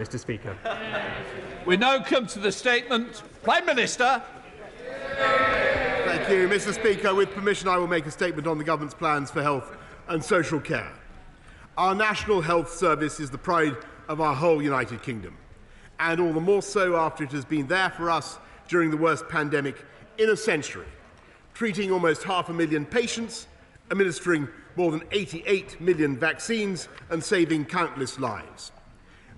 Mr. Speaker. We now come to the statement. Prime Minister. Thank you, Mr. Speaker. With permission, I will make a statement on the government's plans for health and social care. Our National Health Service is the pride of our whole United Kingdom, and all the more so after it has been there for us during the worst pandemic in a century, treating almost 500,000 patients, administering more than 88 million vaccines, and saving countless lives.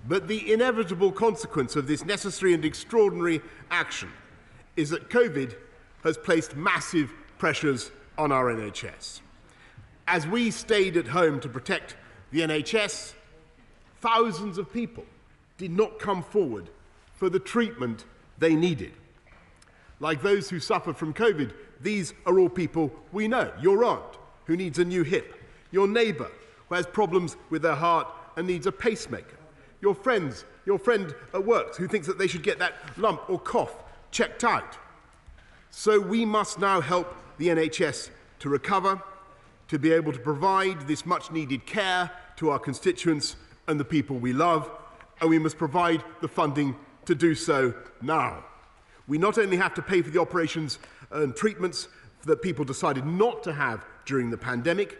But the inevitable consequence of this necessary and extraordinary action is that COVID has placed massive pressures on our NHS. As we stayed at home to protect the NHS, thousands of people did not come forward for the treatment they needed. Like those who suffer from COVID, these are all people we know. Your aunt, who needs a new hip. Your neighbour, who has problems with their heart and needs a pacemaker. Your friend at work who thinks that they should get that lump or cough checked out. So we must now help the NHS to recover, to be able to provide this much needed care to our constituents and the people we love, and we must provide the funding to do so now. We not only have to pay for the operations and treatments that people decided not to have during the pandemic,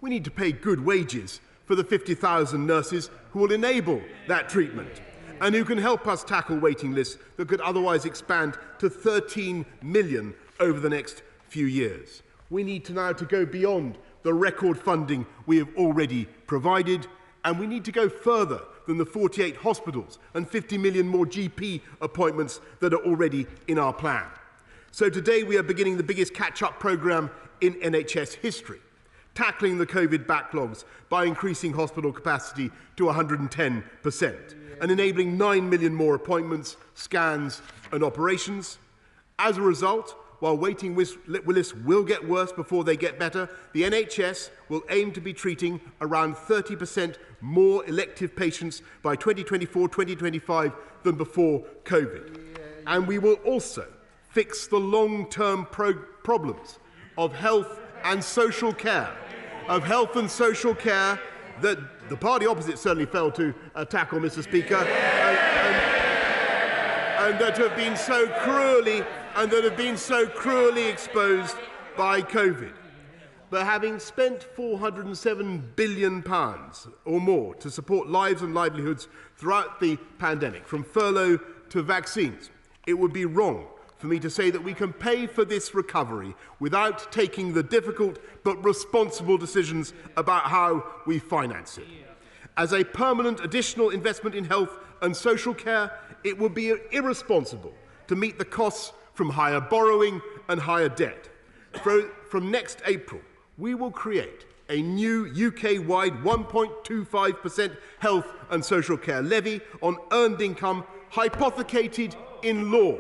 we need to pay good wages for the 50,000 nurses who will enable that treatment and who can help us tackle waiting lists that could otherwise expand to 13 million over the next few years. We need to now go beyond the record funding we have already provided, and we need to go further than the 48 hospitals and 50 million more GP appointments that are already in our plan. So today we are beginning the biggest catch-up programme in NHS history, tackling the COVID backlogs by increasing hospital capacity to 110% and enabling 9 million more appointments, scans and operations. As a result, while waiting lists will get worse before they get better, the NHS will aim to be treating around 30% more elective patients by 2024-2025 than before COVID. And we will also fix the long-term problems of health and social care, that the party opposite certainly failed to tackle, Mr. Speaker, and that have been so cruelly exposed by COVID. But having spent £407 billion or more to support lives and livelihoods throughout the pandemic, from furlough to vaccines, it would be wrong for me to say that we can pay for this recovery without taking the difficult but responsible decisions about how we finance it. As a permanent additional investment in health and social care, it would be irresponsible to meet the costs from higher borrowing and higher debt. From next April, we will create a new UK-wide 1.25% health and social care levy on earned income hypothecated in law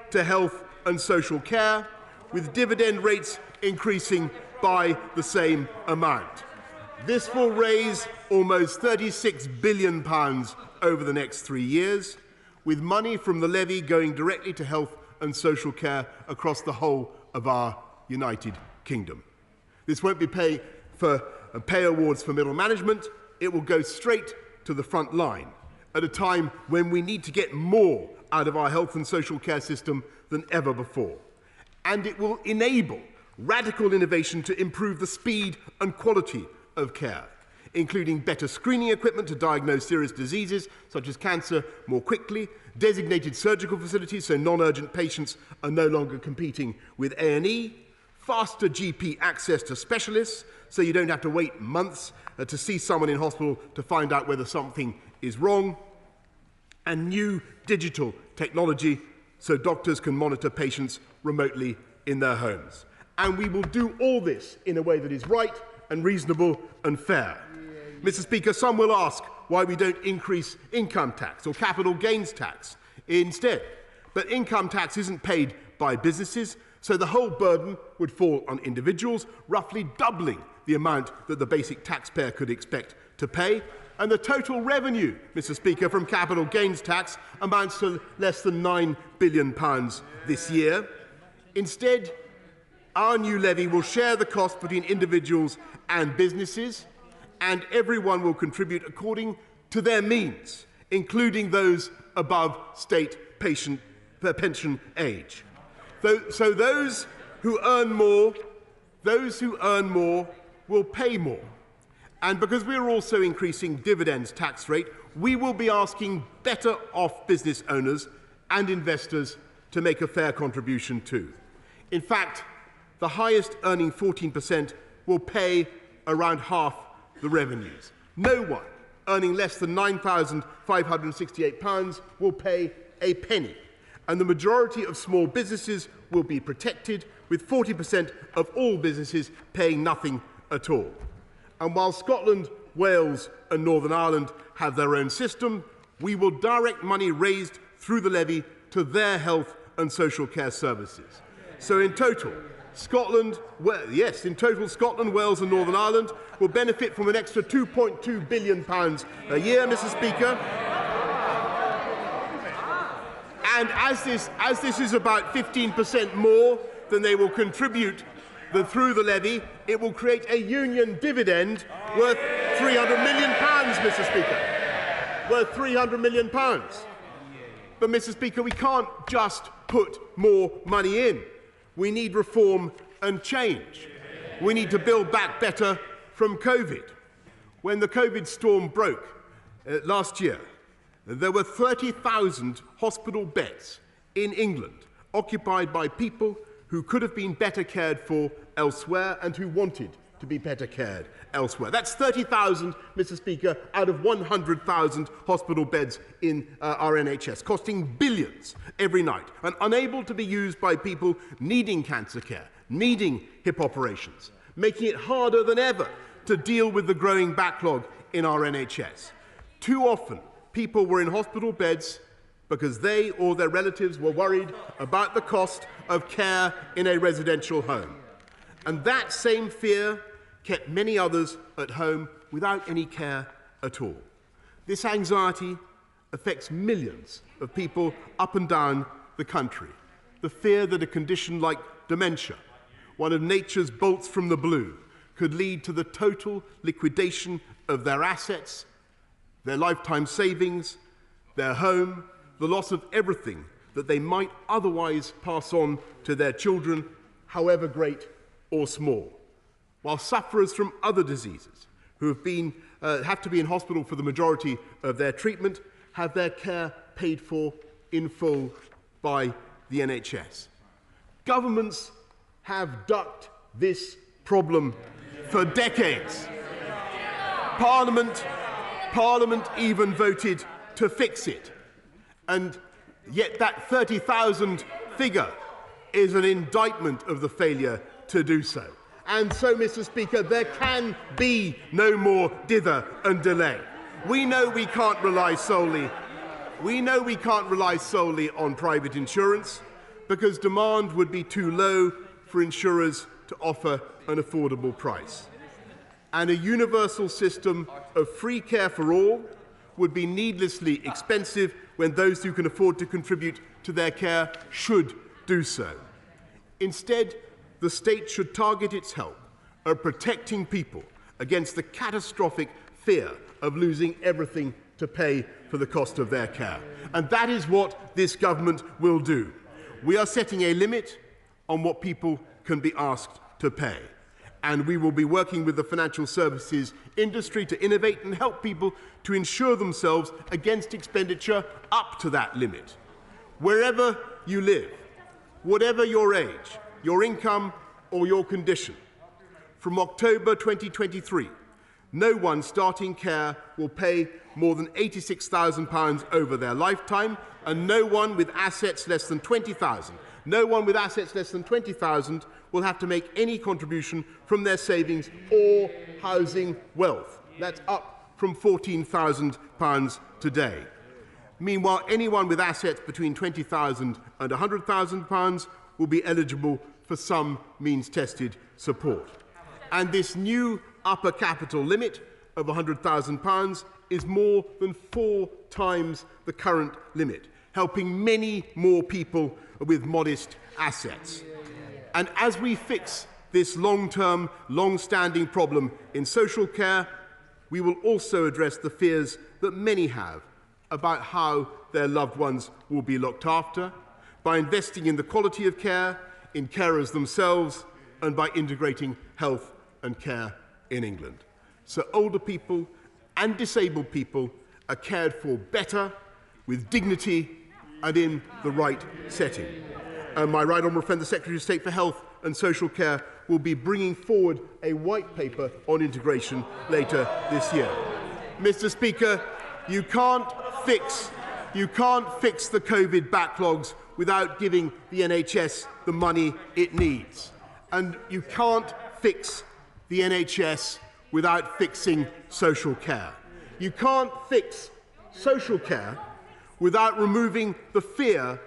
to health and social care, with dividend rates increasing by the same amount. This will raise almost £36 billion over the next 3 years, with money from the levy going directly to health and social care across the whole of our United Kingdom. This won't be pay awards for middle management. It will go straight to the front line at a time when we need to get more out of our health and social care system than ever before. And it will enable radical innovation to improve the speed and quality of care, including better screening equipment to diagnose serious diseases such as cancer more quickly, designated surgical facilities so non-urgent patients are no longer competing with A&E, faster GP access to specialists so you don't have to wait months to see someone in hospital to find out whether something is wrong, and new digital technology so doctors can monitor patients remotely in their homes. And we will do all this in a way that is right and reasonable and fair. Mr. Speaker, some will ask why we don't increase income tax or capital gains tax instead. But income tax isn't paid by businesses, so the whole burden would fall on individuals, roughly doubling the amount that the basic taxpayer could expect to pay. And the total revenue, Mr. Speaker, from capital gains tax amounts to less than £9 billion this year. Instead, our new levy will share the cost between individuals and businesses, and everyone will contribute according to their means, including those above state pension age. So those who earn more will pay more. And because we are also increasing dividends tax rate, we will be asking better off business owners and investors to make a fair contribution too. In fact, the highest earning 14% will pay around half the revenues. No one earning less than £9,568 will pay a penny. And the majority of small businesses will be protected, with 40% of all businesses paying nothing at all. And while Scotland, Wales and Northern Ireland have their own system, we will direct money raised through the levy to their health and social care services. So in total, Scotland, Wales and Northern Ireland will benefit from an extra £2.2 billion a year, Mr. Speaker. And as this is about 15% more than they will contribute through the levy, it will create a union dividend worth £300 million, Mr. Speaker. Worth £300 million. But, Mr. Speaker, we can't just put more money in. We need reform and change. We need to build back better from COVID. When the COVID storm broke last year, there were 30,000 hospital beds in England occupied by people who could have been better cared for elsewhere and who wanted to be better cared elsewhere. That's 30,000, Mr. Speaker, out of 100,000 hospital beds in our NHS, costing billions every night and unable to be used by people needing cancer care, needing hip operations, making it harder than ever to deal with the growing backlog in our NHS. Too often, people were in hospital beds because they or their relatives were worried about the cost of care in a residential home. And that same fear kept many others at home without any care at all. This anxiety affects millions of people up and down the country. The fear that a condition like dementia, one of nature's bolts from the blue, could lead to the total liquidation of their assets, their lifetime savings, their home, the loss of everything that they might otherwise pass on to their children, however great or small. While sufferers from other diseases who have to be in hospital for the majority of their treatment have their care paid for in full by the NHS. Governments have ducked this problem for decades. Parliament even voted to fix it. And yet that 30,000 figure is an indictment of the failure to do so. And so, Mr. Speaker, there can be no more dither and delay. We know we can't rely solely on private insurance because demand would be too low for insurers to offer an affordable price. And a universal system of free care for all would be needlessly expensive when those who can afford to contribute to their care should do so. Instead, the state should target its help at protecting people against the catastrophic fear of losing everything to pay for the cost of their care. And that is what this government will do. We are setting a limit on what people can be asked to pay. And we will be working with the financial services industry to innovate and help people to insure themselves against expenditure up to that limit. Wherever you live, whatever your age, your income or your condition, from October 2023, no one starting care will pay more than £86,000 over their lifetime, and no one with assets less than £20,000 will have to make any contribution from their savings or housing wealth. That's up from £14,000 today. Meanwhile, anyone with assets between £20,000 and £100,000 will be eligible for some means-tested support. And this new upper capital limit of £100,000 is more than 4 times the current limit, helping many more people with modest assets. And as we fix this long-term, long-standing problem in social care, we will also address the fears that many have about how their loved ones will be looked after, by investing in the quality of care, in carers themselves, and by integrating health and care in England. So older people and disabled people are cared for better, with dignity and in the right setting. My right honourable friend, the Secretary of State for Health and Social Care, will be bringing forward a white paper on integration later this year. Mr. Speaker, you can't fix the COVID backlogs without giving the NHS the money it needs. And you can't fix the NHS without fixing social care. You can't fix social care without removing the fear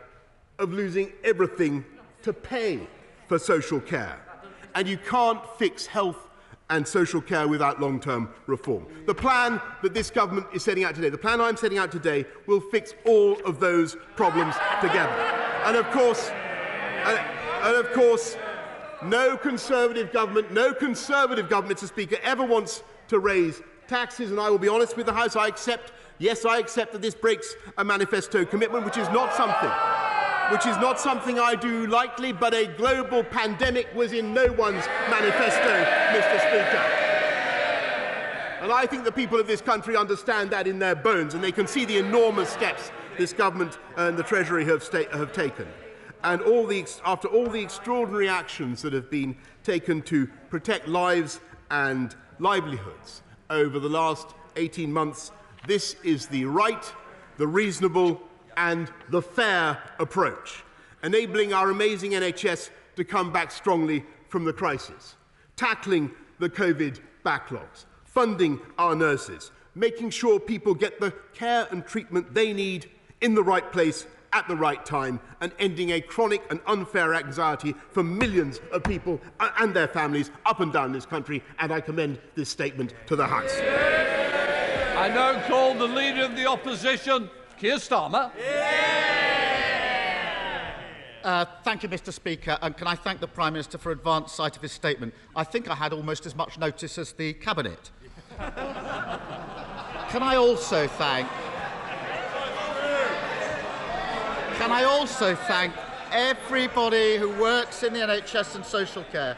of losing everything to pay for social care. And you can't fix health and social care without long-term reform. The plan that this government is setting out today, the plan I'm setting out today, will fix all of those problems together. And of course, no Conservative government, Mr. Speaker, ever wants to raise taxes. And I will be honest with the House, I accept that this breaks a manifesto commitment, which is not something I do lightly, but a global pandemic was in no one's manifesto, Mr. Speaker. And I think the people of this country understand that in their bones, and they can see the enormous steps this government and the Treasury have taken. And after all the extraordinary actions that have been taken to protect lives and livelihoods over the last 18 months, this is the right, the reasonable and the fair approach, enabling our amazing NHS to come back strongly from the crisis, tackling the COVID backlogs, funding our nurses, making sure people get the care and treatment they need in the right place at the right time, and ending a chronic and unfair anxiety for millions of people and their families up and down this country. And I commend this statement to the House. I now call the Leader of the Opposition, Keir Starmer. Thank you, Mr. Speaker, and can I thank the Prime Minister for advance sight of his statement. I think I had almost as much notice as the Cabinet. Can I also thank everybody who works in the NHS and social care?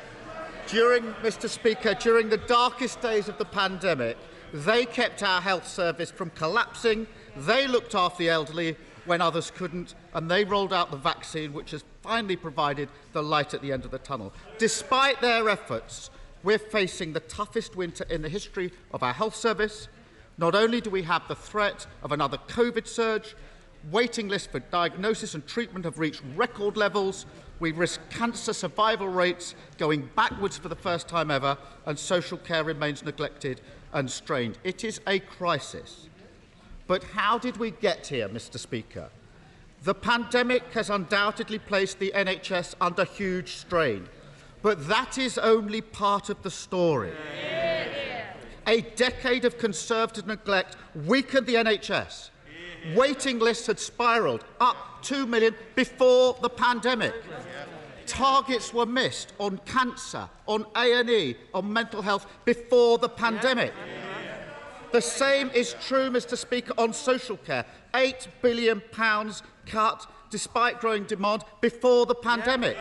Mr. Speaker, during the darkest days of the pandemic, they kept our health service from collapsing, they looked after the elderly when others couldn't, and they rolled out the vaccine, which has finally provided the light at the end of the tunnel. Despite their efforts, we're facing the toughest winter in the history of our health service. Not only do we have the threat of another COVID surge, waiting lists for diagnosis and treatment have reached record levels, we risk cancer survival rates going backwards for the first time ever, and social care remains neglected and strained. It is a crisis. But how did we get here, Mr. Speaker? The pandemic has undoubtedly placed the NHS under huge strain, but that is only part of the story. A decade of Conservative neglect weakened the NHS. Waiting lists had spiralled up 2 million before the pandemic. Targets were missed on cancer, on A&E, on mental health before the pandemic. The same is true, Mr. Speaker, on social care. £8 billion cut despite growing demand before the pandemic.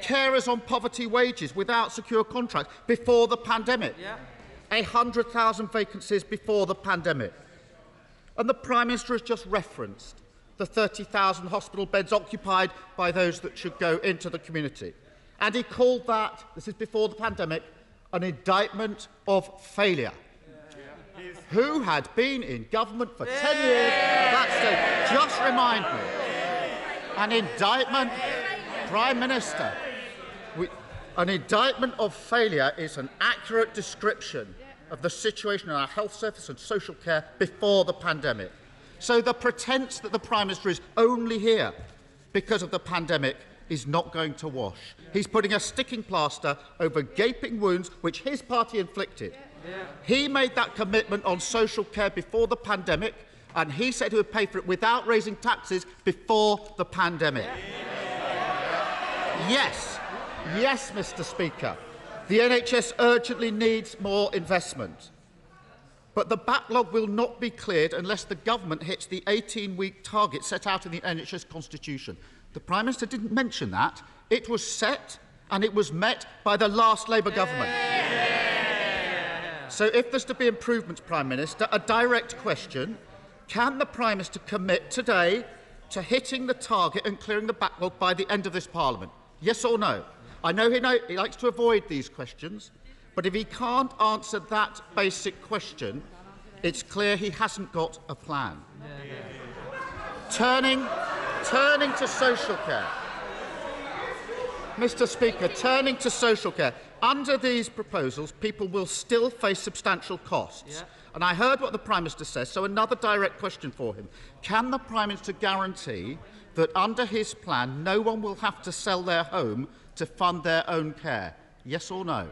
Carers on poverty wages without secure contracts before the pandemic. 100,000 vacancies before the pandemic. And the Prime Minister has just referenced the 30,000 hospital beds occupied by those that should go into the community. And he called that, this is before the pandemic, an indictment of failure. Who had been in government for 10 years at that stage? Just remind me. An indictment, Prime Minister, an indictment of failure is an accurate description of the situation in our health service and social care before the pandemic. So the pretence that the Prime Minister is only here because of the pandemic is not going to wash. He's putting a sticking plaster over gaping wounds which his party inflicted. He made that commitment on social care before the pandemic, and he said he would pay for it without raising taxes before the pandemic. Yes, Mr. Speaker, the NHS urgently needs more investment. But the backlog will not be cleared unless the government hits the 18-week target set out in the NHS Constitution. The Prime Minister didn't mention that. It was set and it was met by the last Labour government. So if there's to be improvements, Prime Minister, a direct question: can the Prime Minister commit today to hitting the target and clearing the backlog by the end of this Parliament? Yes or no? I know he likes to avoid these questions, but if he can't answer that basic question, it's clear he hasn't got a plan. Turning to social care. Mr. Speaker, turning to social care. Under these proposals, people will still face substantial costs. And I heard what the Prime Minister says, so another direct question for him. Can the Prime Minister guarantee that under his plan, no one will have to sell their home to fund their own care? Yes or no?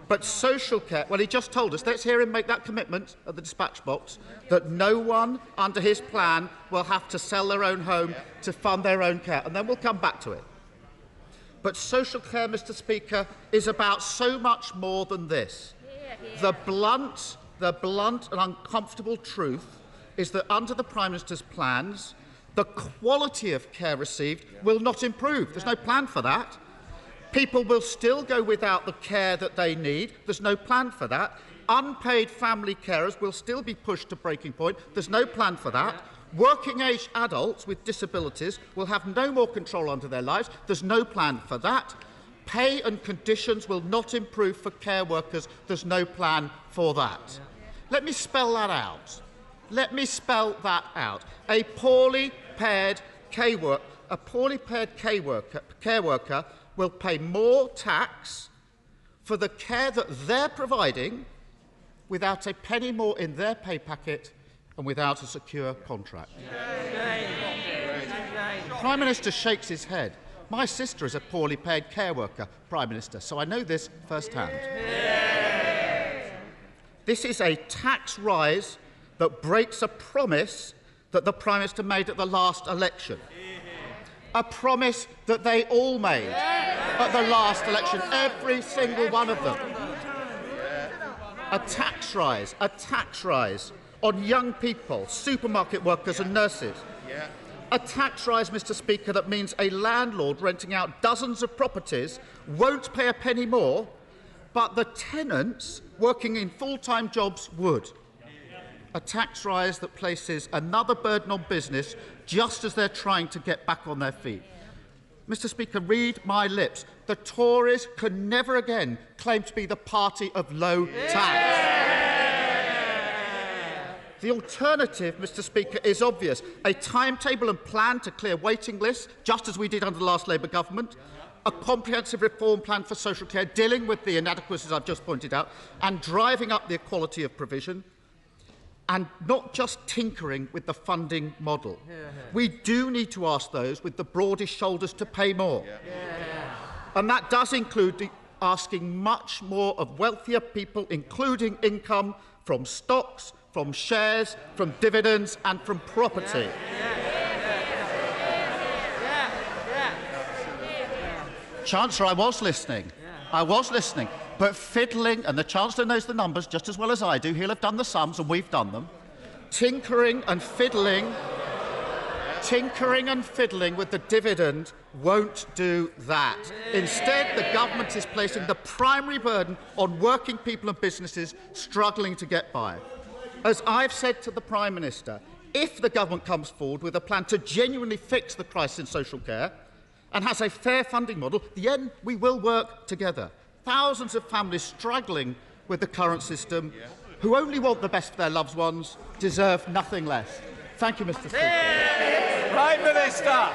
But social care, well, he just told us, let's hear him make that commitment at the dispatch box, that no one under his plan will have to sell their own home to fund their own care, and then we'll come back to it. But social care, Mr. Speaker, is about so much more than this. The blunt and uncomfortable truth is that under the Prime Minister's plans, the quality of care received will not improve. There's no plan for that. People will still go without the care that they need. There's no plan for that. Unpaid family carers will still be pushed to breaking point. There's no plan for that. Working-age adults with disabilities will have no more control under their lives. There's no plan for that. Pay and conditions will not improve for care workers. There's no plan for that. Let me spell that out. A poorly paid care worker will pay more tax for the care that they're providing without a penny more in their pay packet and without a secure contract. Prime Minister shakes his head. My sister is a poorly paid care worker, Prime Minister, so I know this firsthand. This is a tax rise that breaks a promise that the Prime Minister made at the last election. A promise that they all made at the last election, every single one of them. A tax rise on young people, supermarket workers and nurses. A tax rise, Mr. Speaker, that means a landlord renting out dozens of properties won't pay a penny more, but the tenants working in full-time jobs would. A tax rise that places another burden on business just as they're trying to get back on their feet. Mr. Speaker, read my lips. The Tories can never again claim to be the party of low tax. The alternative, Mr. Speaker, is obvious. A timetable and plan to clear waiting lists, just as we did under the last Labour government. A comprehensive reform plan for social care, dealing with the inadequacies I've just pointed out, and driving up the equality of provision. And not just tinkering with the funding model. We do need to ask those with the broadest shoulders to pay more. And that does include asking much more of wealthier people, including income from stocks, from shares, from dividends and from property. Chancellor, I was listening. But fiddling, and the Chancellor knows the numbers just as well as I do, he'll have done the sums and we've done them, tinkering and fiddling with the dividend won't do that. Instead, the government is placing the primary burden on working people and businesses struggling to get by. As I've said to the Prime Minister, if the government comes forward with a plan to genuinely fix the crisis in social care and has a fair funding model, then we will work together. Thousands of families struggling with the current system, who only want the best for their loved ones, deserve nothing less. Thank you, Mr. Speaker. Prime Minister.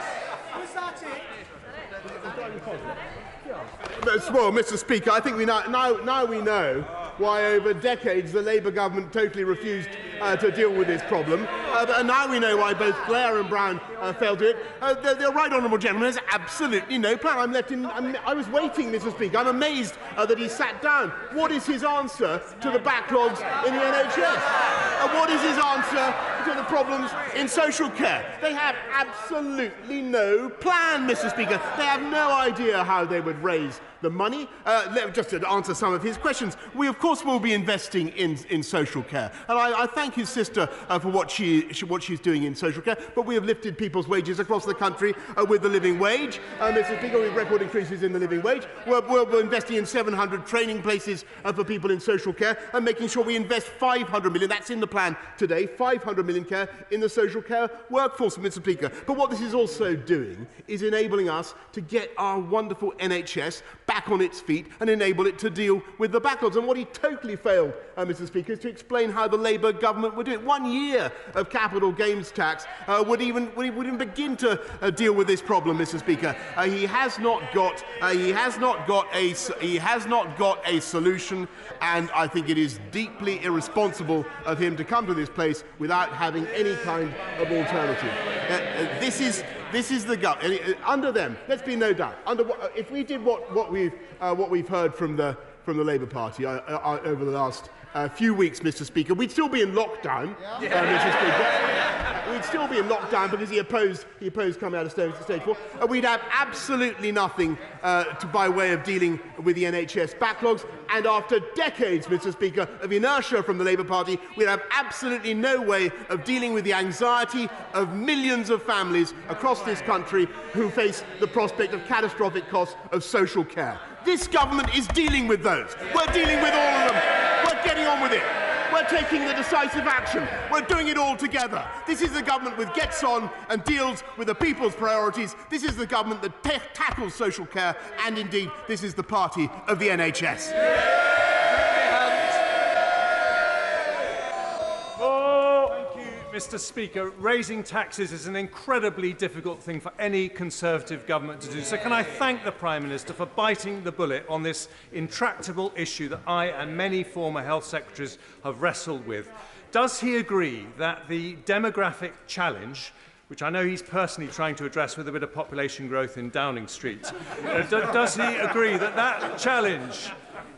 Well, Mr. Speaker, I think we now we know why over decades the Labour government totally refused to deal with this problem. And now we know why both Blair and Brown failed to do it. The right honourable gentleman has absolutely no plan. I was waiting, Mr. Speaker. I'm amazed that he sat down. What is his answer to the backlogs in the NHS? And what is his answer to the problems in social care. They have absolutely no plan, Mr. Speaker. They have no idea how they would raise the money. Just to answer some of his questions, we of course will be investing in social care, and I thank his sister for what she's doing in social care. But we have lifted people's wages across the country with the living wage, Mr. Speaker, with record increases in the living wage. We're investing in 700 training places for people in social care, and making sure we invest 500 million. That's in the plan today. 500 million care in the social care workforce, Mr. Speaker. But what this is also doing is enabling us to get our wonderful NHS back on its feet and enable it to deal with the backlogs. And what he totally failed, Mr. Speaker, is to explain how the Labour government would do it. 1 year of capital gains tax would even begin to deal with this problem, Mr. Speaker. He has not got a solution, and I think it is deeply irresponsible of him to come to this place without having any kind of alternative. This is the government. Under them, let's be no doubt. If we did what we've heard from the Labour Party over the last few weeks, Mr. Speaker, we'd still be in lockdown, Mr. Speaker. We'd still be in lockdown because he opposed coming out of stage 4. We'd have absolutely nothing by way of dealing with the NHS backlogs. And after decades, Mr. Speaker, of inertia from the Labour Party, we'd have absolutely no way of dealing with the anxiety of millions of families across this country who face the prospect of catastrophic costs of social care. This government is dealing with those. We're dealing with all of them. We're getting on with it. We're taking the decisive action. We're doing it all together. This is the government that gets on and deals with the people's priorities. This is the government that tackles social care, and indeed, this is the party of the NHS. Mr. Speaker, raising taxes is an incredibly difficult thing for any Conservative government to do. So can I thank the Prime Minister for biting the bullet on this intractable issue that I and many former health secretaries have wrestled with? Does he agree that the demographic challenge, which I know he's personally trying to address with a bit of population growth in Downing Street, does he agree that that challenge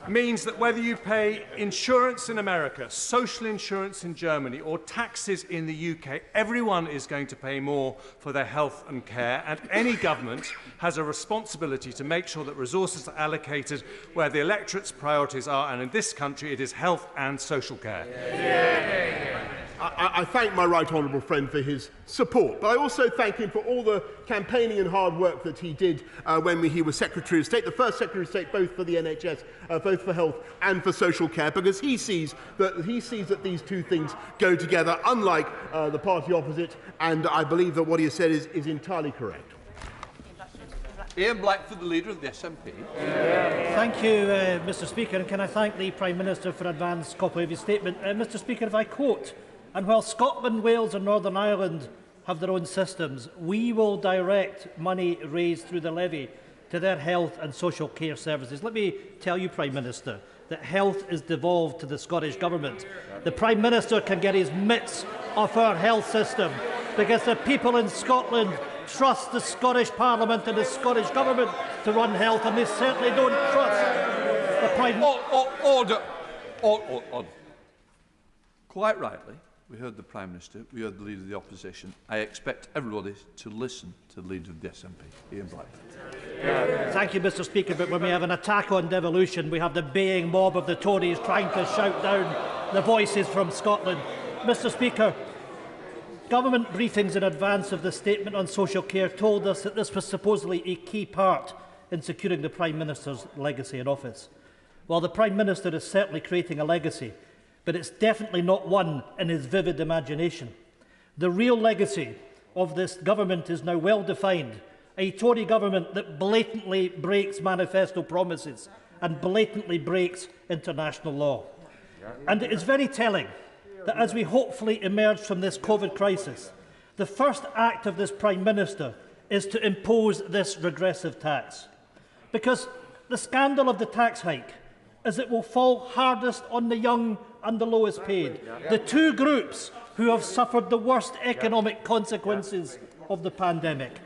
means that whether you pay insurance in America, social insurance in Germany, or taxes in the UK, everyone is going to pay more for their health and care, and any government has a responsibility to make sure that resources are allocated where the electorate's priorities are, and in this country it is health and social care. I thank my right honourable friend for his support, but I also thank him for all the campaigning and hard work that he did when he was Secretary of State, the first Secretary of State both for the NHS, both for health and for social care, because he sees that these two things go together, unlike the party opposite, and I believe that what he has said is entirely correct. Ian Black for the Leader of the SNP. Thank you, Mr. Speaker, and can I thank the Prime Minister for an advance copy of his statement. Mr. Speaker, if I quote, "And while Scotland, Wales and Northern Ireland have their own systems, we will direct money raised through the levy to their health and social care services." Let me tell you, Prime Minister, that health is devolved to the Scottish Government. The Prime Minister can get his mitts off our health system because the people in Scotland trust the Scottish Parliament and the Scottish Government to run health, and they certainly don't trust the Prime Minister. Order. Quite rightly, we heard the Prime Minister, we heard the Leader of the Opposition. I expect everybody to listen to the Leader of the SNP, Ian Black. Thank you, Mr. Speaker, but when we have an attack on devolution, we have the baying mob of the Tories trying to shout down the voices from Scotland. Mr. Speaker, government briefings in advance of the statement on social care told us that this was supposedly a key part in securing the Prime Minister's legacy in office. While the Prime Minister is certainly creating a legacy, but it's definitely not one in his vivid imagination. The real legacy of this government is now well defined: a Tory government that blatantly breaks manifesto promises and blatantly breaks international law. And it is very telling that as we hopefully emerge from this COVID crisis, the first act of this Prime Minister is to impose this regressive tax. Because the scandal of the tax hike is it will fall hardest on the young and the lowest paid, the two groups who have suffered the worst economic consequences of the pandemic.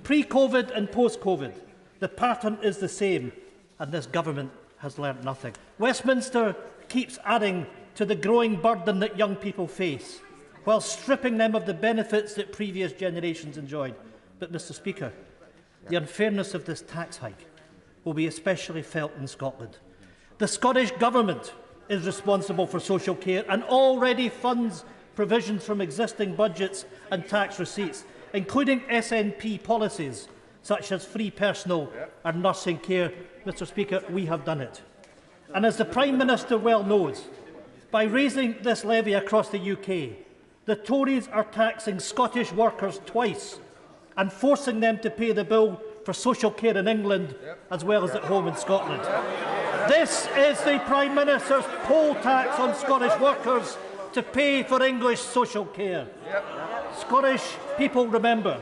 Pre-COVID and post-COVID, the pattern is the same, and this government has learnt nothing. Westminster keeps adding to the growing burden that young people face. while stripping them of the benefits that previous generations enjoyed. But, Mr Speaker, the unfairness of this tax hike will be especially felt in Scotland. The Scottish Government is responsible for social care and already funds provisions from existing budgets and tax receipts, including SNP policies such as free personal and nursing care. Mr Speaker, we have done it. And as the Prime Minister well knows, by raising this levy across the UK, the Tories are taxing Scottish workers twice and forcing them to pay the bill for social care in England as well as at home in Scotland. This is the Prime Minister's poll tax on Scottish workers to pay for English social care. Scottish people remember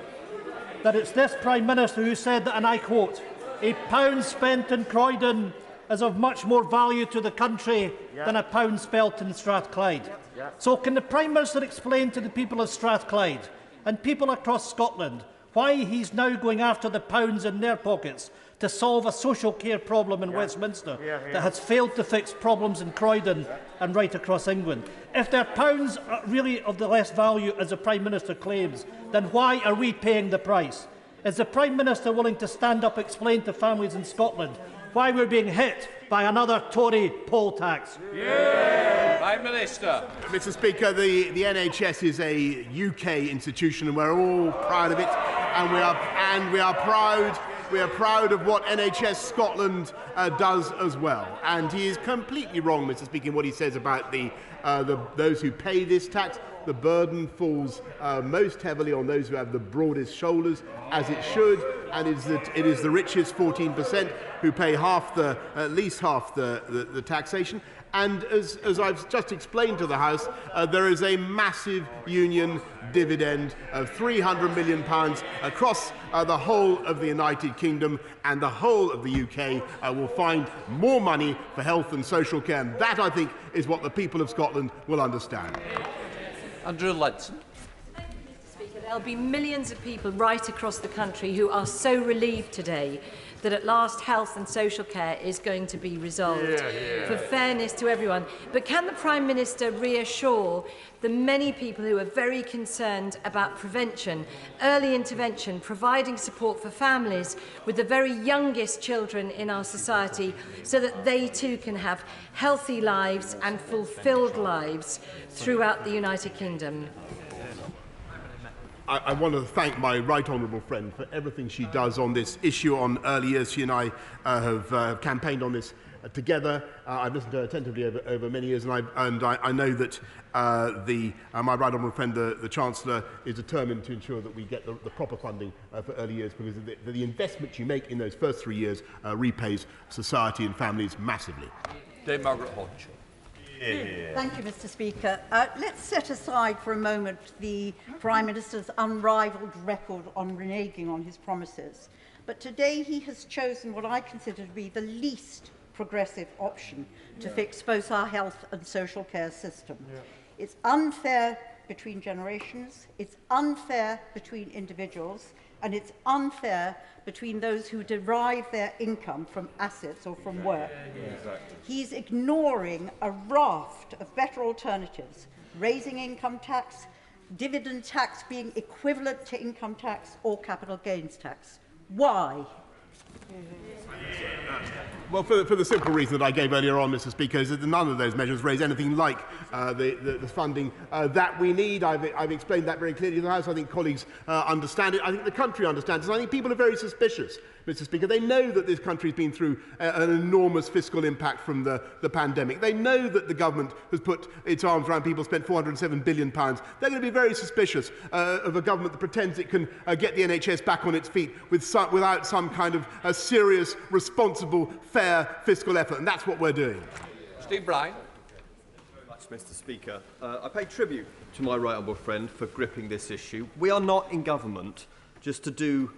that it's this Prime Minister who said that, and I quote, "A pound spent in Croydon is of much more value to the country than a pound spent in Strathclyde." So can the Prime Minister explain to the people of Strathclyde and people across Scotland why he's now going after the pounds in their pockets to solve a social care problem in Westminster that has failed to fix problems in Croydon and right across England? If their pounds are really of the less value, as the Prime Minister claims, then why are we paying the price? Is the Prime Minister willing to stand up and explain to families in Scotland why we're being hit by another Tory poll tax? Prime Minister. Mr Speaker, the NHS is a UK institution and we're all proud of it, and we are proud of what NHS Scotland does as well. And he is completely wrong, Mr Speaker, in what he says about those who pay this tax. The burden falls most heavily on those who have the broadest shoulders, as it should, and it is the richest 14% who pay at least half the taxation. And as I've just explained to the House, there is a massive union dividend of £300 million across the whole of the United Kingdom, and the whole of the UK will find more money for health and social care. And that, I think, is what the people of Scotland will understand. Andrew Ledson. Thank you, Mr Speaker. There'll be millions of people right across the country who are so relieved today that at last health and social care is going to be resolved for fairness to everyone. But can the Prime Minister reassure the many people who are very concerned about prevention, early intervention, providing support for families with the very youngest children in our society so that they too can have healthy lives and fulfilled lives throughout the United Kingdom? I want to thank my right honourable friend for everything she does on this issue on early years. She and I have campaigned on this together. I've listened to her attentively over many years, and I know that my right honourable friend, the Chancellor, is determined to ensure that we get the proper funding for early years, because the investment you make in those first 3 years repays society and families massively. Dame Margaret Hodge. Thank you, Mr Speaker. Let's set aside for a moment the Prime Minister's unrivalled record on reneging on his promises. But today he has chosen what I consider to be the least progressive option to fix both our health and social care system. It's unfair between generations, it's unfair between individuals, and it's unfair between those who derive their income from assets or from work. He's ignoring a raft of better alternatives, raising income tax, dividend tax being equivalent to income tax or capital gains tax. Why? Well, for the simple reason that I gave earlier on, Mr Speaker, is that none of those measures raise anything like the funding that we need. I've explained that very clearly to the House. I think colleagues understand it. I think the country understands it. I think people are very suspicious, Mr Speaker. They know that this country has been through an enormous fiscal impact from the pandemic. They know that the government has put its arms around people, spent £407 billion. They're going to be very suspicious of a government that pretends it can get the NHS back on its feet without some kind of a serious, responsible, fair fiscal effort, and that's what we're doing. Steve Bryan. Mr Speaker. I pay tribute to my right honourable friend for gripping this issue. We are not in government just to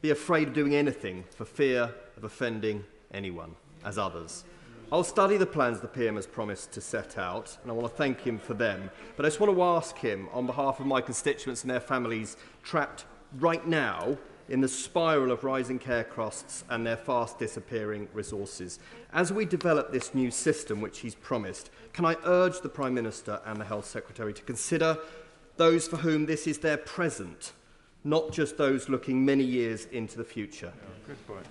be afraid of doing anything for fear of offending anyone, as others. I'll study the plans the PM has promised to set out, and I want to thank him for them. But I just want to ask him, on behalf of my constituents and their families trapped right now in the spiral of rising care costs and their fast disappearing resources. As we develop this new system which he's promised, can I urge the Prime Minister and the Health Secretary to consider those for whom this is their present, not just those looking many years into the future. Good point.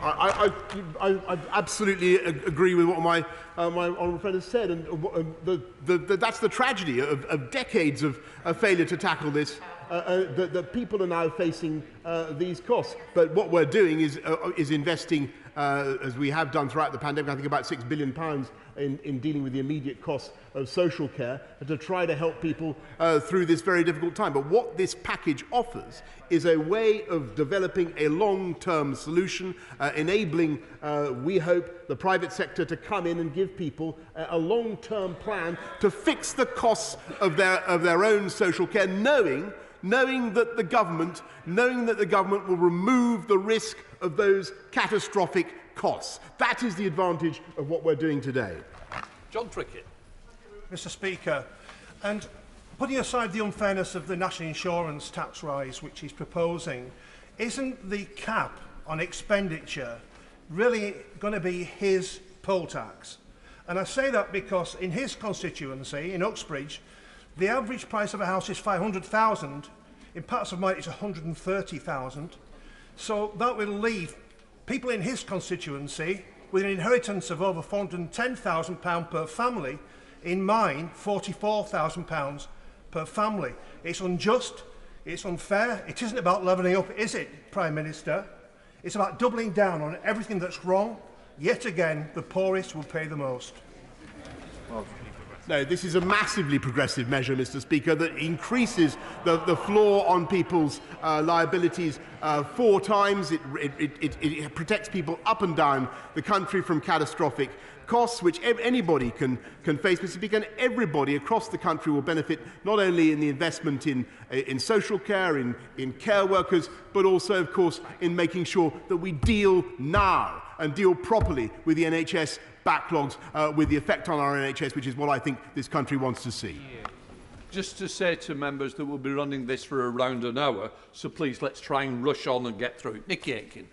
I absolutely agree with what my honourable friend has said, and that's the tragedy of decades of failure to tackle this. That people are now facing these costs. But what we're doing is investing, as we have done throughout the pandemic, I think about £6 billion in dealing with the immediate costs of social care and to try to help people through this very difficult time. But what this package offers is a way of developing a long-term solution, enabling, we hope, the private sector to come in and give people a long-term plan to fix the costs of their own social care, knowing that the government will remove the risk of those catastrophic costs. That is the advantage of what we're doing today. John Trickett. Mr. Speaker, and putting aside the unfairness of the national insurance tax rise which he's proposing, isn't the cap on expenditure really going to be his poll tax? And I say that because in his constituency, in Uxbridge, the average price of a house is 500,000. In parts of mine, it's 130,000. So that will leave people in his constituency with an inheritance of over £410,000 per family. In mine, £44,000 per family. It's unjust. It's unfair. It isn't about levelling up, is it, Prime Minister? It's about doubling down on everything that's wrong. Yet again, the poorest will pay the most. No, this is a massively progressive measure, Mr. Speaker, that increases the floor on people's liabilities 4 times. It protects people up and down the country from catastrophic costs, which anybody can face, Mr. Speaker, and everybody across the country will benefit not only in the investment in social care, in care workers, but also, of course, in making sure that we deal now and deal properly with the NHS backlogs, with the effect on our NHS, which is what I think this country wants to see. Just to say to members that we'll be running this for around an hour, so please let's try and rush on and get through it. Nicky Aitken.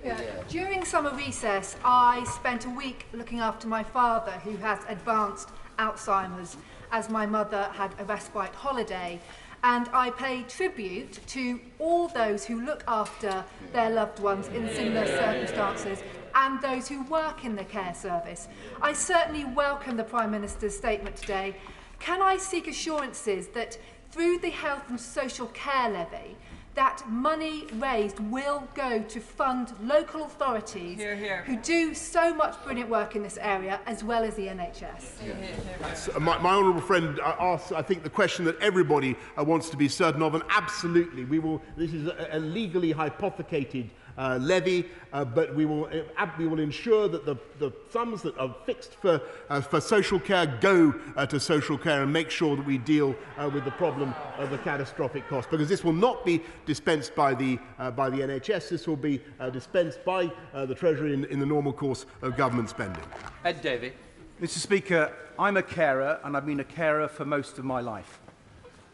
Yeah. During summer recess, I spent a week looking after my father, who has advanced Alzheimer's, as my mother had a respite holiday. And I pay tribute to all those who look after their loved ones in similar circumstances and those who work in the care service. I certainly welcome the Prime Minister's statement today. Can I seek assurances that through the Health and Social Care Levy, that money raised will go to fund local authorities who do so much brilliant work in this area, as well as the NHS? My honourable friend asked, I think, the question that everybody wants to be certain of, and absolutely, we will. This is a legally hypothecated levy, but we will ensure that the sums that are fixed for social care go to social care, and make sure that we deal with the problem of the catastrophic cost, because this will not be dispensed by the NHS. This will be dispensed by the Treasury in the normal course of government spending. Ed Davey. Mr. Speaker, I'm a carer, and I've been a carer for most of my life.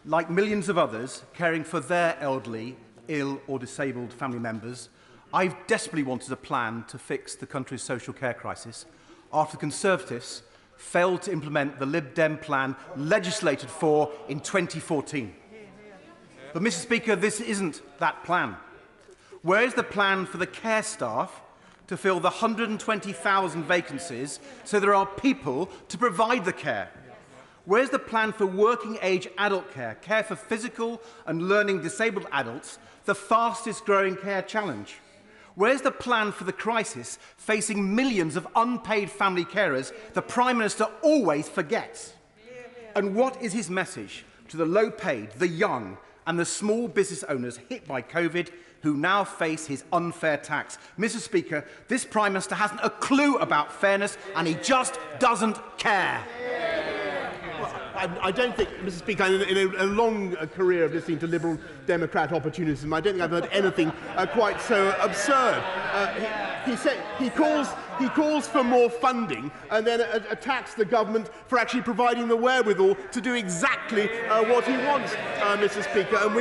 Like millions of others, caring for their elderly, ill or disabled family members, I've desperately wanted a plan to fix the country's social care crisis after the Conservatives failed to implement the Lib Dem plan legislated for in 2014. But, Mr. Speaker, this isn't that plan. Where is the plan for the care staff to fill the 120,000 vacancies so there are people to provide the care? Where's the plan for working-age adult care, care for physical and learning disabled adults, the fastest-growing care challenge? Where's the plan for the crisis facing millions of unpaid family carers the Prime Minister always forgets? And what is his message to the low-paid, the young and the small business owners hit by COVID who now face his unfair tax? Mr. Speaker, this Prime Minister hasn't a clue about fairness and he just doesn't care. I don't think, Mr. Speaker, in a long career of listening to Liberal Democrat opportunism, I don't think I've heard anything quite so absurd. he calls for more funding and then attacks the government for actually providing the wherewithal to do exactly what he wants, Mr. Speaker. And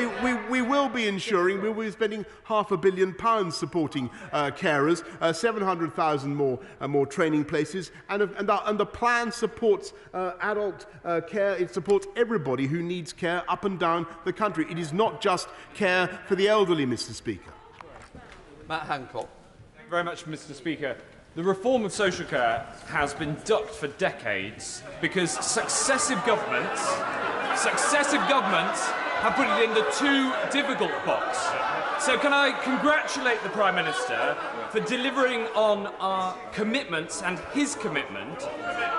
we will be ensuring, we will be spending £500 million supporting carers, 700,000 more training places, and the plan supports adult care. It supports everybody who needs care up and down the country. It is not just care for the elderly, Mr. Speaker. Matt Hancock. Thank you very much, Mr. Speaker. The reform of social care has been ducked for decades because successive governments have put it in the too difficult box. So can I congratulate the Prime Minister for delivering on our commitments and his commitment?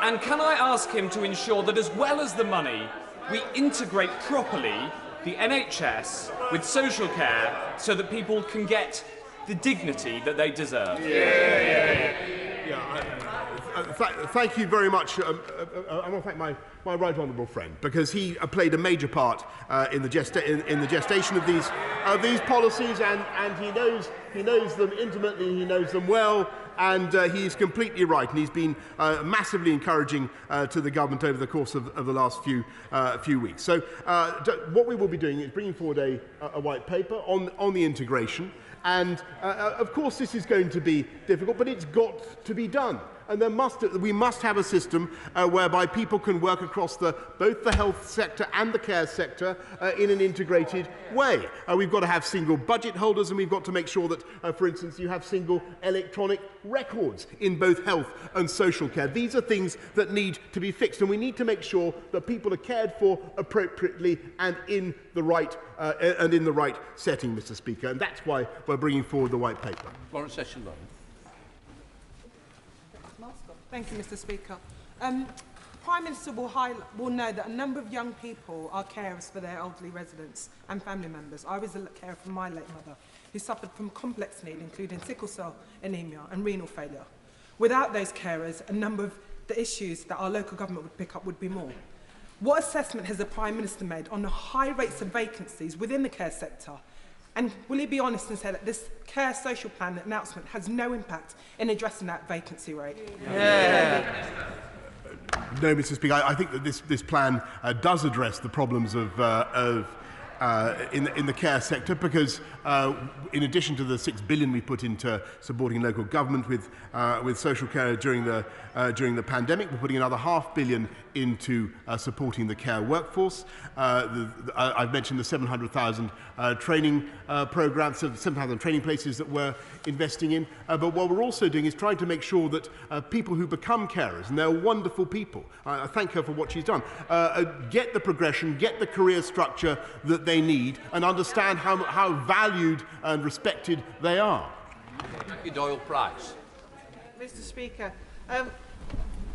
And can I ask him to ensure that as well as the money, we integrate properly the NHS with social care so that people can get the dignity that they deserve? Thank you very much. I want to thank my right honourable friend, because he played a major part in the gestation of these policies, and he knows them intimately, he knows them well, and he's completely right, and he's been massively encouraging to the government over the course of the last few weeks. So what we will be doing is bringing forward a white paper on the integration. And of course this is going to be difficult, but it's got to be done. And we must have a system whereby people can work across both the health sector and the care sector in an integrated way. We've got to have single budget holders, and we've got to make sure that, for instance, you have single electronic records in both health and social care. These are things that need to be fixed, and we need to make sure that people are cared for appropriately and in the right setting, Mr. Speaker. And that's why we're bringing forward the white paper. Lawrence Session. Thank you, Mr. Speaker. Prime Minister will know that a number of young people are carers for their elderly residents and family members. I was a carer for my late mother, who suffered from complex needs, including sickle cell anemia and renal failure. Without those carers, a number of the issues that our local government would pick up would be more. What assessment has the Prime Minister made on the high rates of vacancies within the care sector? And will he be honest and say that this care social plan announcement has no impact in addressing that vacancy rate? No, Mr. Speaker. I think that this plan does address the problems in the care sector, because in addition to the £6 billion we put into supporting local government with social care during the pandemic, we're putting another £500 million into supporting the care workforce. I've mentioned the 700,000 training programmes, 7,000 training places that we're investing in. But what we're also doing is trying to make sure that people who become carers, and they're wonderful people, I thank her for what she's done, get the progression, get the career structure that they need, and understand how valued and respected they are. Thank you, Doyle Price. Mr. Speaker,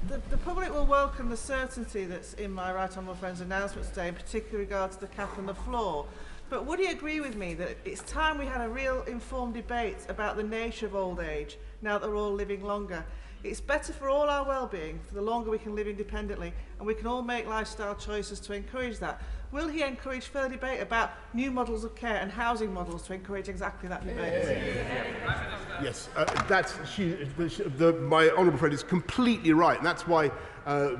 the public will welcome the certainty that's in my right honourable friend's announcement today, in particular regard to the cap and the floor. But would he agree with me that it's time we had a real informed debate about the nature of old age, now that we're all living longer? It's better for all our well-being, for the longer we can live independently, and we can all make lifestyle choices to encourage that. Will he encourage further debate about new models of care and housing models to encourage exactly that debate? Yes, my honourable friend is completely right, and that's why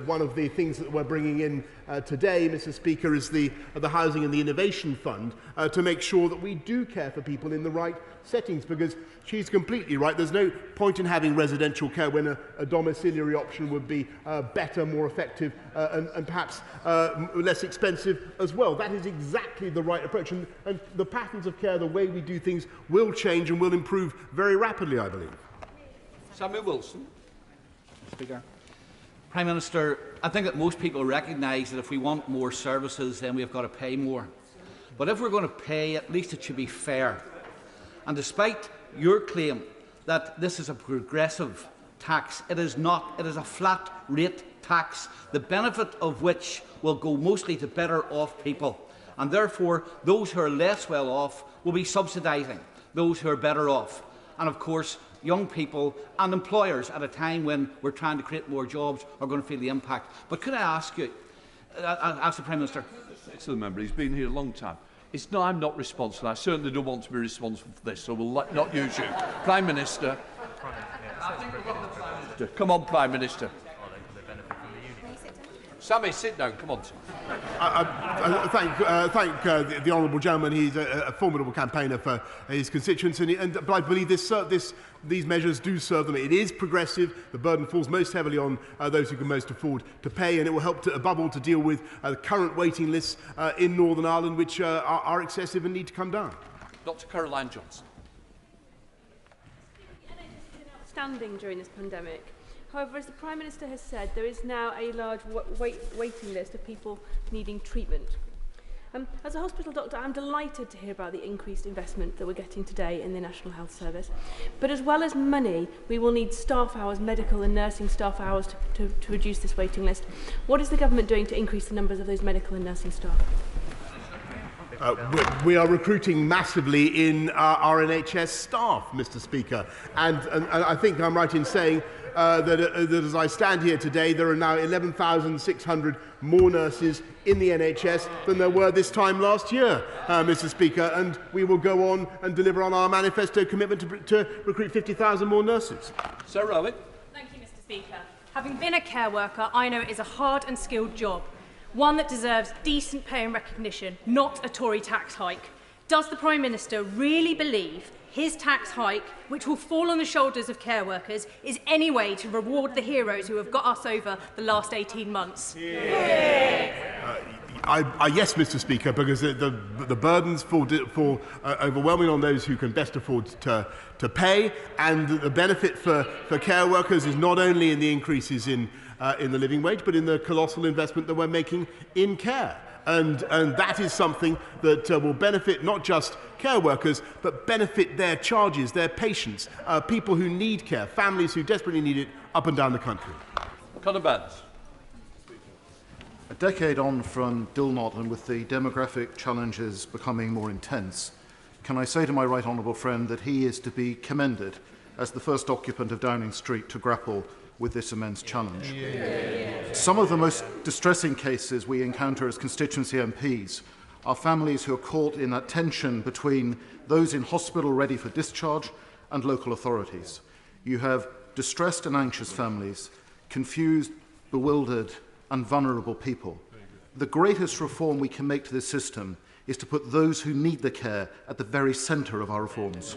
one of the things that we're bringing in today, Mr. Speaker, is the Housing and the Innovation Fund, to make sure that we do care for people in the right settings, because she's completely right. There's no point in having residential care when a domiciliary option would be better, more effective, and perhaps less expensive as well. That is exactly the right approach, and the patterns of care, the way we do things, will change and will improve very rapidly, I believe. Samuel Wilson. Speaker. Prime Minister, I think that most people recognise that if we want more services, then we've got to pay more. But if we're going to pay, at least it should be fair. And despite your claim that this is a progressive tax, it is not. It is a flat rate tax, the benefit of which will go mostly to better off people. And therefore, those who are less well off will be subsidising those who are better off. And of course, young people and employers at a time when we're trying to create more jobs are going to feel the impact. But could I ask you, ask the Prime Minister? To the member, he's been here a long time. I'm not responsible. I certainly don't want to be responsible for this, so we'll not use you. Prime Minister. Come on, Prime Minister. Sammy, sit down. Come on. Thank the honourable gentleman. He's a formidable campaigner for his constituents, but I believe these measures do serve them. It is progressive. The burden falls most heavily on those who can most afford to pay, and it will help, above all, to deal with the current waiting lists in Northern Ireland, which are excessive and need to come down. Dr. Caroline Johnson. The NHS has been outstanding during this pandemic. However, as the Prime Minister has said, there is now a large waiting list of people needing treatment. As a hospital doctor, I'm delighted to hear about the increased investment that we're getting today in the National Health Service. But as well as money, we will need staff hours, medical and nursing staff hours to reduce this waiting list. What is the government doing to increase the numbers of those medical and nursing staff? We are recruiting massively in our NHS staff, Mr. Speaker, and I think I'm right in saying that as I stand here today, there are now 11,600 more nurses in the NHS than there were this time last year, Mr. Speaker, and we will go on and deliver on our manifesto commitment to recruit 50,000 more nurses. Sarah Owen. Thank you, Mr. Speaker. Having been a care worker, I know it is a hard and skilled job, one that deserves decent pay and recognition, not a Tory tax hike. Does the Prime Minister really believe his tax hike, which will fall on the shoulders of care workers, is any way to reward the heroes who have got us over the last 18 months? Yes, Mr. Speaker, because the burdens fall overwhelmingly on those who can best afford to pay, and the benefit for care workers is not only in the increases in the living wage, but in the colossal investment that we're making in care. And that is something that will benefit not just care workers, but benefit their charges, their patients, people who need care, families who desperately need it up and down the country. Conor Barnes. A decade on from Dilnot, and with the demographic challenges becoming more intense, can I say to my right honourable friend that he is to be commended as the first occupant of Downing Street to grapple with this immense challenge. Some of the most distressing cases we encounter as constituency MPs are families who are caught in that tension between those in hospital ready for discharge and local authorities. You have distressed and anxious families, confused, bewildered and vulnerable people. The greatest reform we can make to this system is to put those who need the care at the very centre of our reforms.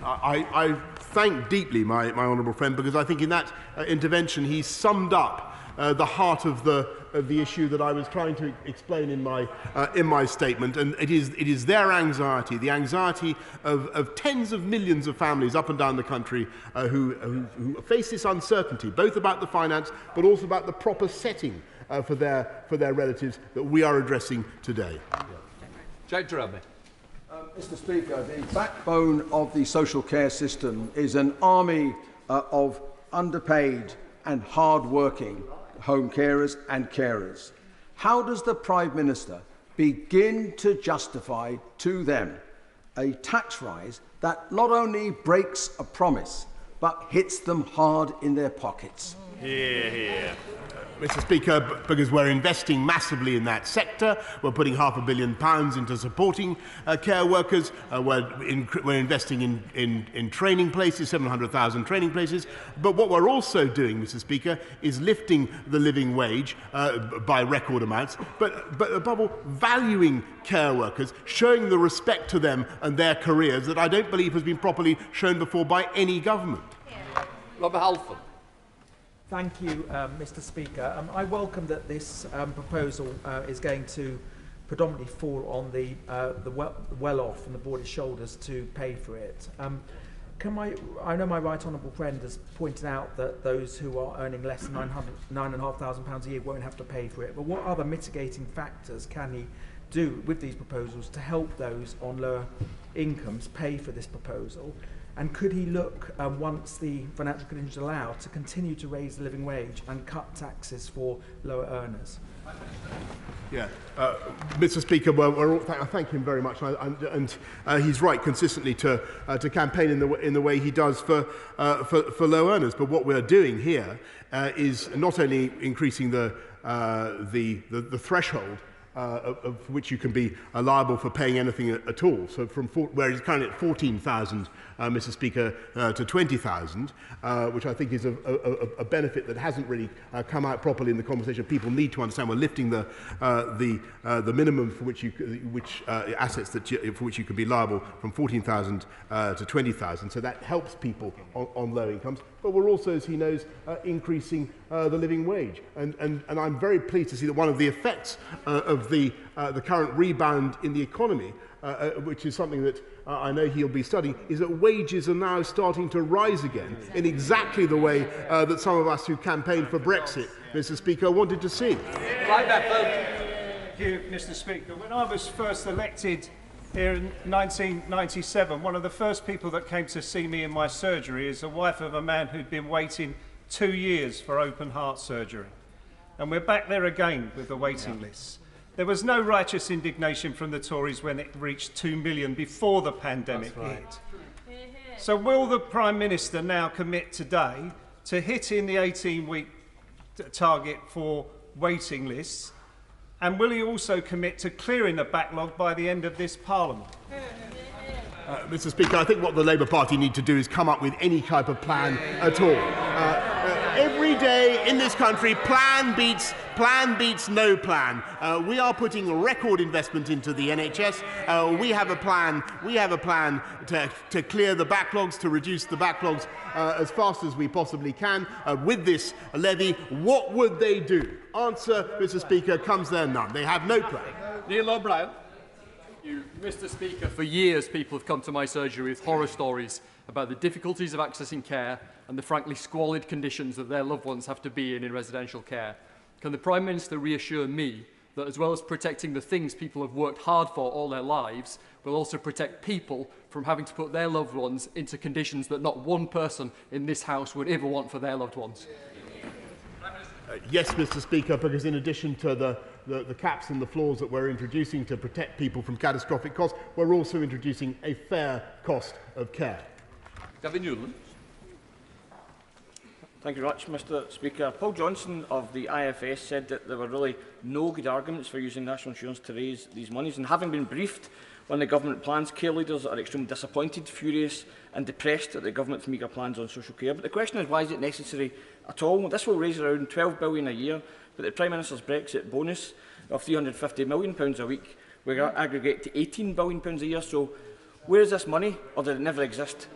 I thank deeply my honourable friend, because I think in that intervention he summed up the heart of the issue that I was trying to explain in my statement, and it is their anxiety, the anxiety of tens of millions of families up and down the country who face this uncertainty, both about the finance but also about the proper setting for their relatives, that we are addressing today. Jake Drabby. Mr. Speaker, the backbone of the social care system is an army of underpaid and hard-working home carers and carers. How does the Prime Minister begin to justify to them a tax rise that not only breaks a promise, but hits them hard in their pockets? Mr. Speaker, because we're investing massively in that sector. We're putting £500 million into supporting care workers. We're investing in training places, 700,000 training places. But what we're also doing, Mr. Speaker, is lifting the living wage by record amounts, but above all, valuing care workers, showing the respect to them and their careers that I don't believe has been properly shown before by any government. Robert Halford. Thank you, Mr. Speaker. I welcome that this proposal is going to predominantly fall on the well-off and the board's shoulders to pay for it. I know my right honourable friend has pointed out that those who are earning less than £9,500 a year won't have to pay for it, but what other mitigating factors can he do with these proposals to help those on lower incomes pay for this proposal? And could he look, once the financial conditions allow, to continue to raise the living wage and cut taxes for lower earners? Mr. Speaker, I thank him very much, and he's right consistently to campaign in the way he does for low earners. But what we're doing here is not only increasing the threshold for which you can be liable for paying anything at all. So where it's currently at 14,000, Mr. Speaker, to 20,000, which I think is a benefit that hasn't really come out properly in the conversation. People need to understand we're lifting the minimum for which assets for which you can be liable from 14,000 to 20,000. So that helps people on low incomes. But we're also, as he knows, increasing the living wage. And I'm very pleased to see that one of the effects of the current rebound in the economy, which is something that I know he'll be studying, is that wages are now starting to rise again in exactly the way that some of us who campaigned for Brexit, Mr. Speaker, wanted to see. Thank you, Mr. Speaker. When I was first elected here in 1997, one of the first people that came to see me in my surgery is the wife of a man who'd been waiting 2 years for open heart surgery. And we're back there again with the waiting lists. There was no righteous indignation from the Tories when it reached 2 million before the pandemic hit. So will the Prime Minister now commit today to hitting the 18-week target for waiting lists? And will he also commit to clearing the backlog by the end of this Parliament? Mr. Speaker, I think what the Labour Party need to do is come up with any type of plan at all. Every day in this country, plan beats no plan. We are putting record investment into the NHS. We have a plan. We have a plan to clear the backlogs, to reduce the backlogs as fast as we possibly can. With this levy, what would they do? Answer, Mr. Speaker, comes there none. They have no plan. Neil O'Brien. Mr. Speaker, for years people have come to my surgery with horror stories about the difficulties of accessing care and the frankly squalid conditions that their loved ones have to be in residential care. Can the Prime Minister reassure me that as well as protecting the things people have worked hard for all their lives, will also protect people from having to put their loved ones into conditions that not one person in this House would ever want for their loved ones? Yes, Mr. Speaker, because in addition to the caps and the floors that we're introducing to protect people from catastrophic costs, we're also introducing a fair cost of care. Gavin Newland. Thank you very much, Mr. Speaker. Paul Johnson of the IFS said that there were really no good arguments for using national insurance to raise these monies, and having been briefed on the government plans, care leaders are extremely disappointed, furious and depressed at the government's meagre plans on social care. But the question is, why is it necessary at all? This will raise around £12 billion a year, but the Prime Minister's Brexit bonus of £350 million a week will aggregate to £18 billion a year. So where is this money, or did it never exist?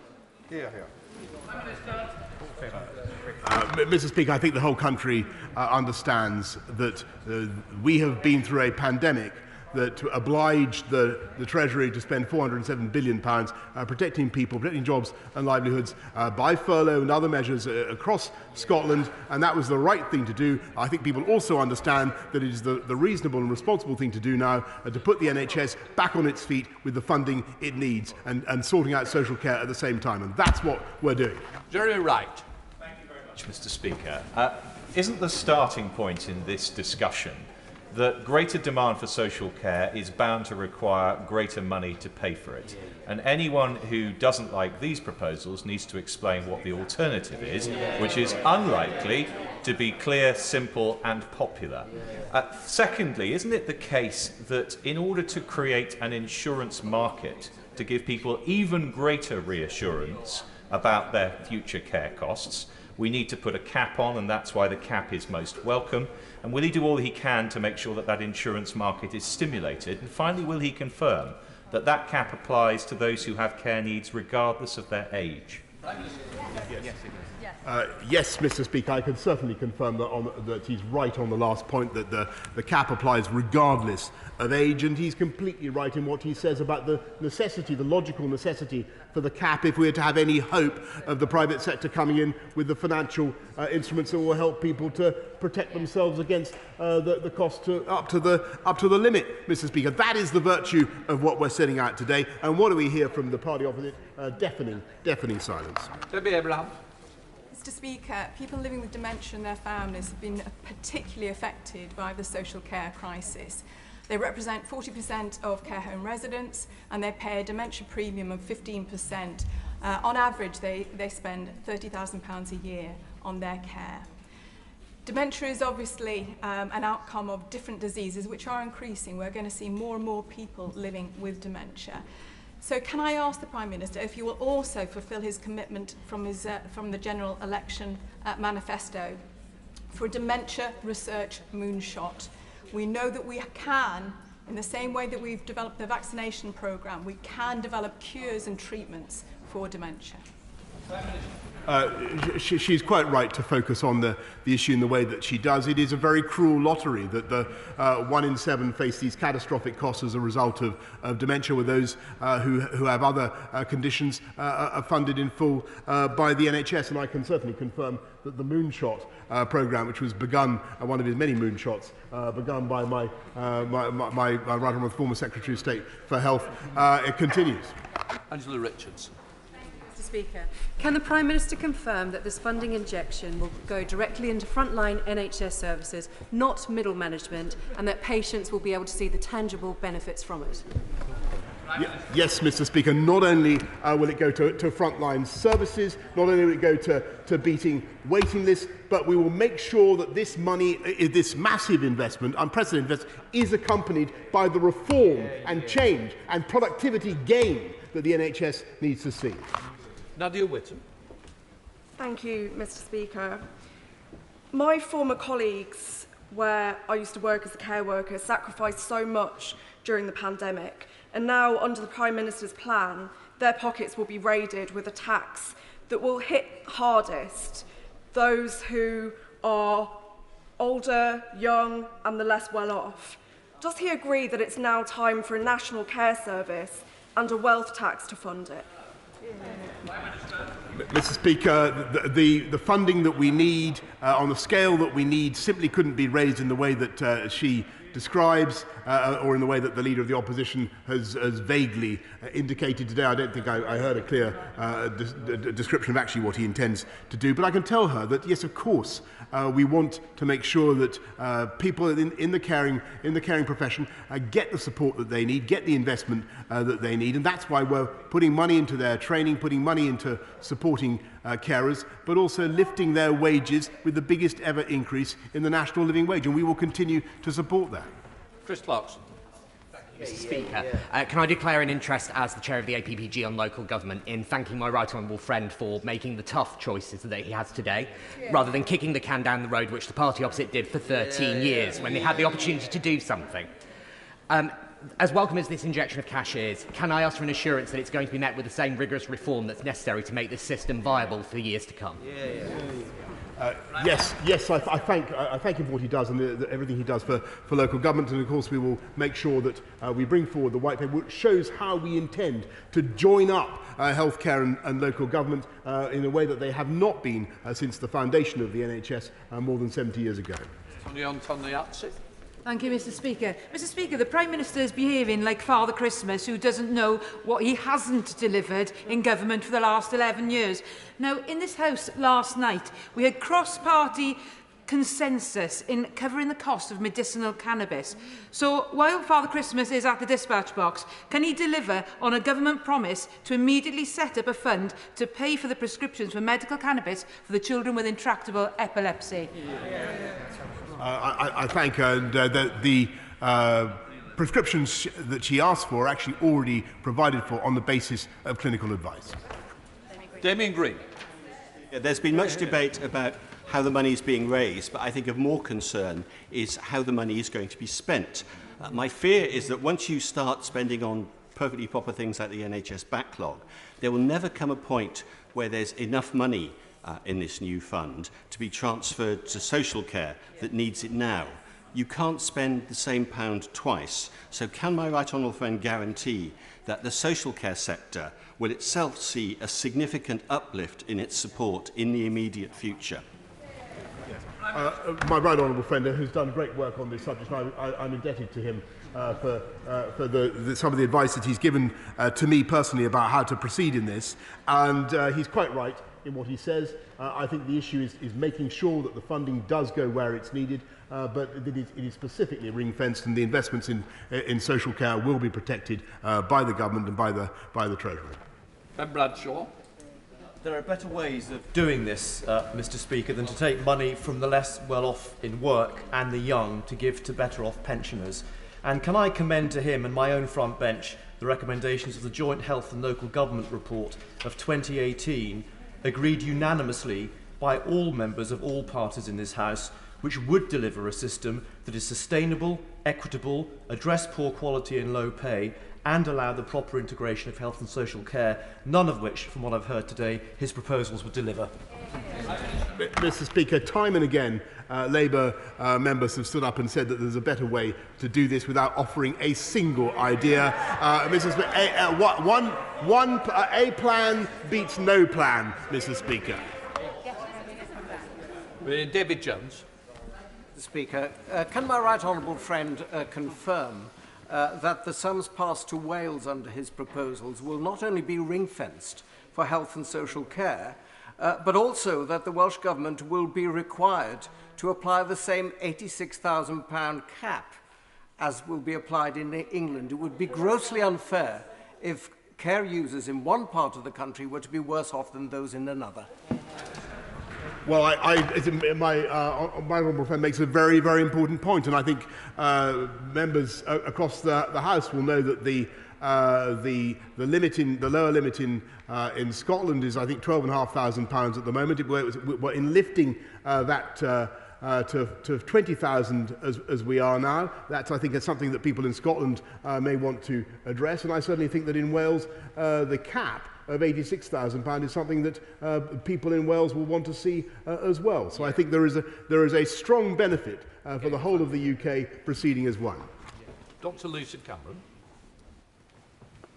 Mr. Speaker, I think the whole country understands that we have been through a pandemic that obliged the Treasury to spend £407 billion protecting people, protecting jobs and livelihoods by furlough and other measures across Scotland, and that was the right thing to do. I think people also understand that it is the reasonable and responsible thing to do now to put the NHS back on its feet with the funding it needs and sorting out social care at the same time, and that's what we're doing. Jeremy Wright. Thank you very much, Mr. Speaker. Isn't the starting point in this discussion that greater demand for social care is bound to require greater money to pay for it? And anyone who doesn't like these proposals needs to explain what the alternative is, which is unlikely to be clear, simple and popular. Secondly, isn't it the case that in order to create an insurance market to give people even greater reassurance about their future care costs, we need to put a cap on, and that's why the cap is most welcome? And will he do all he can to make sure that that insurance market is stimulated? And finally, will he confirm that that cap applies to those who have care needs regardless of their age? Yes, Mr. Speaker, I can certainly confirm that he's right on the last point, that the cap applies regardless of age, and he's completely right in what he says about the necessity, the logical necessity for the cap if we are to have any hope of the private sector coming in with the financial instruments that will help people to protect themselves against the cost up to the limit, Mr. Speaker. That is the virtue of what we're setting out today, and what do we hear from the party opposite? Deafening silence. Debbie Abraham. Mr. Speaker, people living with dementia and their families have been particularly affected by the social care crisis. They represent 40% of care home residents, and they pay a dementia premium of 15%. On average, they spend £30,000 a year on their care. Dementia is obviously an outcome of different diseases which are increasing. We're going to see more and more people living with dementia. So can I ask the Prime Minister if you will also fulfil his commitment from the general election manifesto for a dementia research moonshot? We know that we can, in the same way that we've developed the vaccination programme, we can develop cures and treatments for dementia. She's quite right to focus on the issue in the way that she does. It is a very cruel lottery that the 1 in 7 face these catastrophic costs as a result of dementia, with those who have other conditions are funded in full by the NHS. And I can certainly confirm that the Moonshot programme, which was begun, one of his many moonshots, begun by my right honourable former Secretary of State for Health, it continues. Angela Richards. Mr. Speaker, can the Prime Minister confirm that this funding injection will go directly into frontline NHS services, not middle management, and that patients will be able to see the tangible benefits from it? Yes, Mr. Speaker. Not only will it go to frontline services, not only will it go to beating waiting lists, but we will make sure that this money, this massive investment, unprecedented investment, is accompanied by the reform and change and productivity gain that the NHS needs to see. Nadia Whittam. Thank you, Mr. Speaker. My former colleagues, where I used to work as a care worker, sacrificed so much during the pandemic, and now, under the Prime Minister's plan, their pockets will be raided with a tax that will hit hardest those who are older, young, and the less well off. Does he agree that it's now time for a national care service and a wealth tax to fund it? Mr. Speaker, the funding that we need, on the scale that we need, simply couldn't be raised in the way that she describes, or in the way that the Leader of the Opposition has vaguely indicated today. I don't think I heard a clear description of actually what he intends to do. But I can tell her that, yes, of course, we want to make sure that people in the caring profession get the support that they need, get the investment that they need, and that's why we're putting money into their training, putting money into supporting carers, but also lifting their wages with the biggest ever increase in the national living wage, and we will continue to support that. Chris Clarkson. Mr. Speaker, can I declare an interest as the chair of the APPG on local government in thanking my right honourable friend for making the tough choices that he has today, rather than kicking the can down the road, which the party opposite did for 13 years when they had the opportunity to do something. As welcome as this injection of cash is, can I ask for an assurance that it's going to be met with the same rigorous reform that's necessary to make this system viable for years to come? Yes, I thank him for what he does and everything he does for local government, and of course we will make sure that we bring forward the white paper which shows how we intend to join up healthcare and local government in a way that they have not been since the foundation of the NHS more than 70 years ago. Thank you, Mr. Speaker. Mr. Speaker, the Prime Minister is behaving like Father Christmas, who doesn't know what he hasn't delivered in government for the last 11 years. Now, in this House last night, we had cross-party consensus in covering the cost of medicinal cannabis. So, while Father Christmas is at the dispatch box, can he deliver on a government promise to immediately set up a fund to pay for the prescriptions for medical cannabis for the children with intractable epilepsy? I thank her, and the prescriptions that she asked for are actually already provided for on the basis of clinical advice. Damien Green. There's been much debate about how the money is being raised, but I think of more concern is how the money is going to be spent. My fear is that once you start spending on perfectly proper things like the NHS backlog, there will never come a point where there's enough money in this new fund to be transferred to social care that needs it now. You can't spend the same pound twice, so can my right honourable friend guarantee that the social care sector will itself see a significant uplift in its support in the immediate future? My right honourable friend, who's done great work on this subject, I'm indebted to him for some of the advice that he's given to me personally about how to proceed in this, and he's quite right in what he says. I think the issue is making sure that the funding does go where it's needed, but it is specifically ring-fenced, and the investments in social care will be protected by the government and by the Treasury. Ben Bradshaw. There are better ways of doing this, Mr. Speaker, than to take money from the less well-off in work and the young to give to better-off pensioners. And can I commend to him and my own front bench the recommendations of the Joint Health and Local Government Report of 2018, agreed unanimously by all members of all parties in this House, which would deliver a system that is sustainable, equitable, address poor quality and low pay, and allow the proper integration of health and social care, none of which, from what I've heard today, his proposals would deliver. Mr. Speaker, time and again, Labour members have stood up and said that there's a better way to do this without offering a single idea. Mr. Speaker, a plan beats no plan, Mr. Speaker. David Jones. Mr. Speaker, can my right honourable friend confirm that the sums passed to Wales under his proposals will not only be ring-fenced for health and social care, but also that the Welsh Government will be required to apply the same £86,000 cap as will be applied in England? It would be grossly unfair if care users in one part of the country were to be worse off than those in another. Well, my honourable friend makes a very, very important point, and I think members across the House will know that the lower limit in Scotland is, I think, £12,500 at the moment. We're in lifting that to 20,000 as we are now. That's, I think, is something that people in Scotland may want to address, and I certainly think that in Wales the cap of £86,000 is something that people in Wales will want to see as well. So I think there is a strong benefit for the whole of the UK proceeding as one. Dr. Lucid Cameron.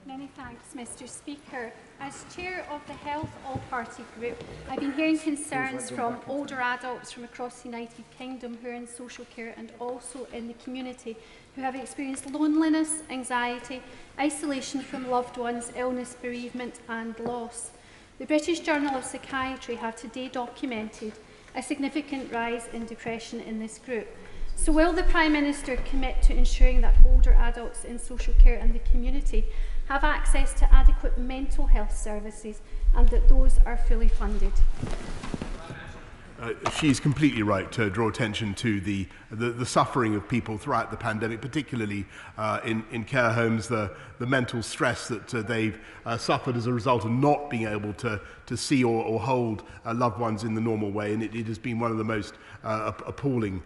Many thanks, Mr. Speaker. As chair of the Health All-Party Group, I've been hearing concerns from older adults from across the United Kingdom who are in social care and also in the community who have experienced loneliness, anxiety, isolation from loved ones, illness, bereavement and loss. The British Journal of Psychiatry have today documented a significant rise in depression in this group. So will the Prime Minister commit to ensuring that older adults in social care and the community have access to adequate mental health services and that those are fully funded? She's completely right to draw attention to the suffering of people throughout the pandemic, particularly in care homes, the mental stress that they've suffered as a result of not being able to see or hold loved ones in the normal way. And it has been one of the most appalling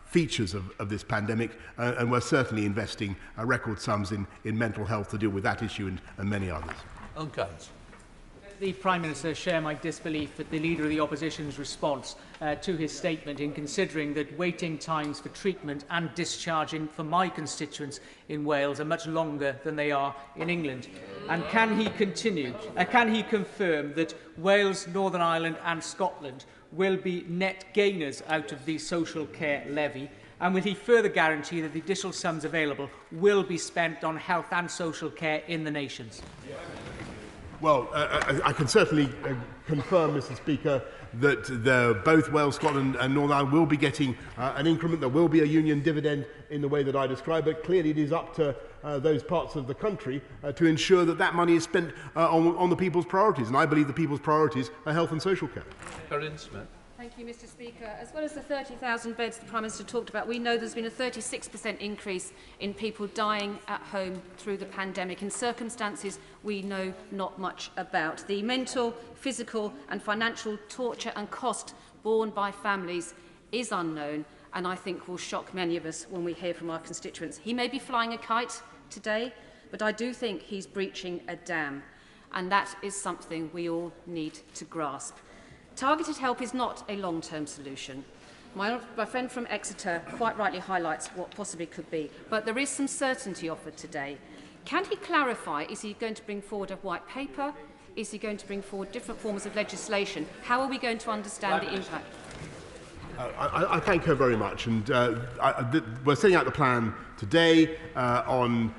features of this pandemic. And we're certainly investing record sums in mental health to deal with that issue and many others. The Prime Minister share my disbelief at the Leader of the Opposition's response to his statement in considering that waiting times for treatment and discharging for my constituents in Wales are much longer than they are in England. And can he confirm that Wales, Northern Ireland and Scotland will be net gainers out of the social care levy? And will he further guarantee that the additional sums available will be spent on health and social care in the nations? Well, I can certainly confirm, Mr. Speaker, that both Wales, Scotland and Northern Ireland will be getting an increment. There will be a union dividend in the way that I described, but clearly it is up to those parts of the country to ensure that that money is spent on the people's priorities. And I believe the people's priorities are health and social care. Corinne Smith. Thank you, Mr. Speaker. As well as the 30,000 beds the Prime Minister talked about, we know there's been a 36% increase in people dying at home through the pandemic in circumstances we know not much about. The mental, physical and financial torture and cost borne by families is unknown and I think will shock many of us when we hear from our constituents. He may be flying a kite today, but I do think he's breaching a dam, and that is something we all need to grasp. Targeted help is not a long-term solution. My friend from Exeter quite rightly highlights what possibly could be, but there is some certainty offered today. Can he clarify, is he going to bring forward a white paper? Is he going to bring forward different forms of legislation? How are we going to understand the impact? I thank her very much, and we're setting out the plan today on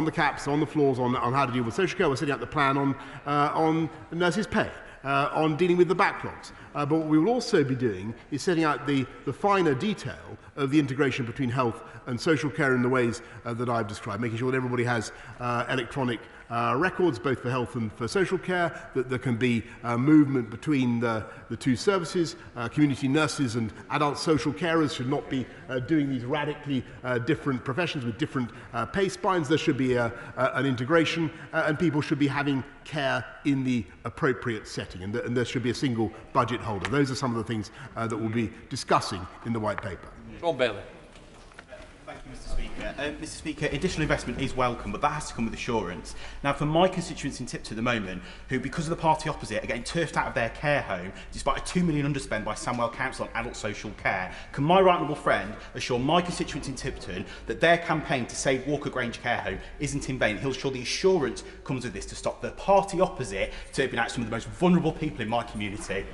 the caps, on the floors, on how to deal with social care. We're setting out the plan on nurses' pay. On dealing with the backlogs. But what we will also be doing is setting out the finer detail of the integration between health and social care in the ways that I've described, making sure that everybody has electronic records, both for health and for social care, that there can be movement between the two services. Community nurses and adult social carers should not be doing these radically different professions with different pay spines. There should be an integration, and people should be having care in the appropriate setting, and there should be a single budget holder. Those are some of the things that we'll be discussing in the White Paper. Ron Bailey. Thank you, Mr. Speaker. Mr. Speaker, additional investment is welcome, but that has to come with assurance. Now, for my constituents in Tipton at the moment, who, because of the party opposite, are getting turfed out of their care home, despite a £2 million underspend by Sandwell Council on adult social care, can my right honourable friend assure my constituents in Tipton that their campaign to save Walker Grange Care Home isn't in vain? He'll ensure the assurance comes with this to stop the party opposite turfing out some of the most vulnerable people in my community.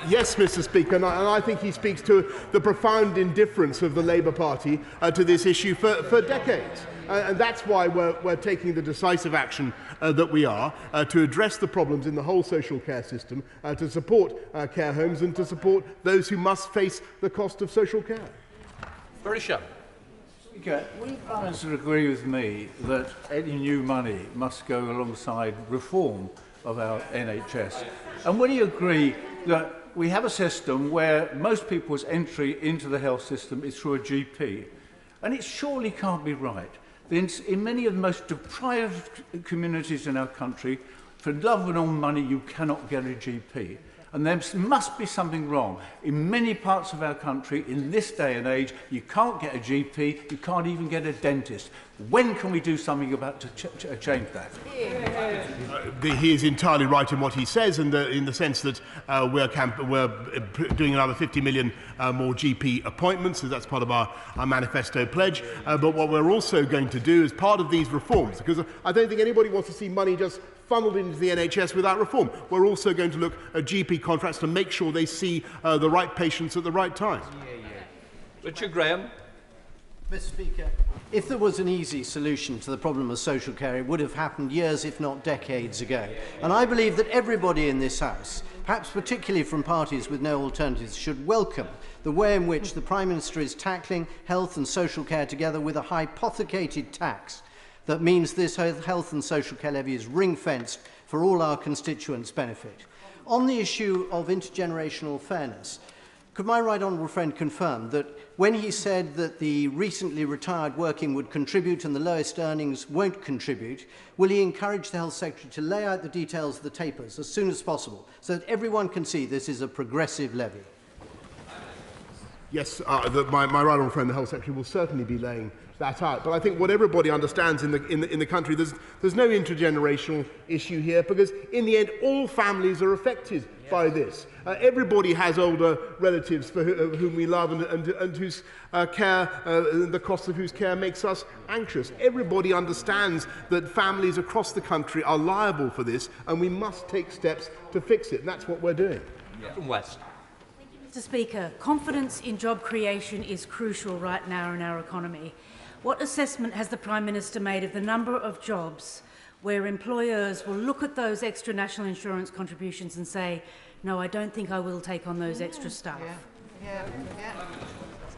Yes, Mr. Speaker, and I think he speaks to the profound indifference of the Labour Party to this issue for decades. And that's why we're taking the decisive action that we are to address the problems in the whole social care system, to support care homes and to support those who must face the cost of social care. Very sharp. Speaker, will the Prime Minister agree with me that any new money must go alongside reform of our NHS? And will you agree that we have a system where most people's entry into the health system is through a GP? And it surely can't be right that in many of the most deprived communities in our country, for love and all money, you cannot get a GP. And there must be something wrong. In many parts of our country, in this day and age, you can't get a GP, you can't even get a dentist. When can we do something about to change that? He is entirely right in what he says, and in the sense that we're doing another 50 million more GP appointments, so that's part of our manifesto pledge. But what we're also going to do as part of these reforms, because I don't think anybody wants to see money just funneled into the NHS without reform. We're also going to look at GP contracts to make sure they see the right patients at the right time. Richard Graham. Mr. Speaker, if there was an easy solution to the problem of social care, it would have happened years, if not decades ago. And I believe that everybody in this House, perhaps particularly from parties with no alternatives, should welcome the way in which the Prime Minister is tackling health and social care together with a hypothecated tax that means this health and social care levy is ring-fenced for all our constituents' benefit. On the issue of intergenerational fairness, could my right honourable friend confirm that when he said that the recently retired working would contribute and the lowest earnings won't contribute, will he encourage the Health Secretary to lay out the details of the tapers as soon as possible so that everyone can see this is a progressive levy? Yes, my right honourable friend, the Health Secretary, will certainly be laying that out. But I think what everybody understands in the country, there's no intergenerational issue here, because in the end, all families are affected by this. Everybody has older relatives for whom we love and whose care, the cost of whose care makes us anxious. Everybody understands that families across the country are liable for this, and we must take steps to fix it. And that's what we're doing. From West. Mr. Speaker, confidence in job creation is crucial right now in our economy. What assessment has the Prime Minister made of the number of jobs where employers will look at those extra national insurance contributions and say, no, I don't think I will take on those extra staff?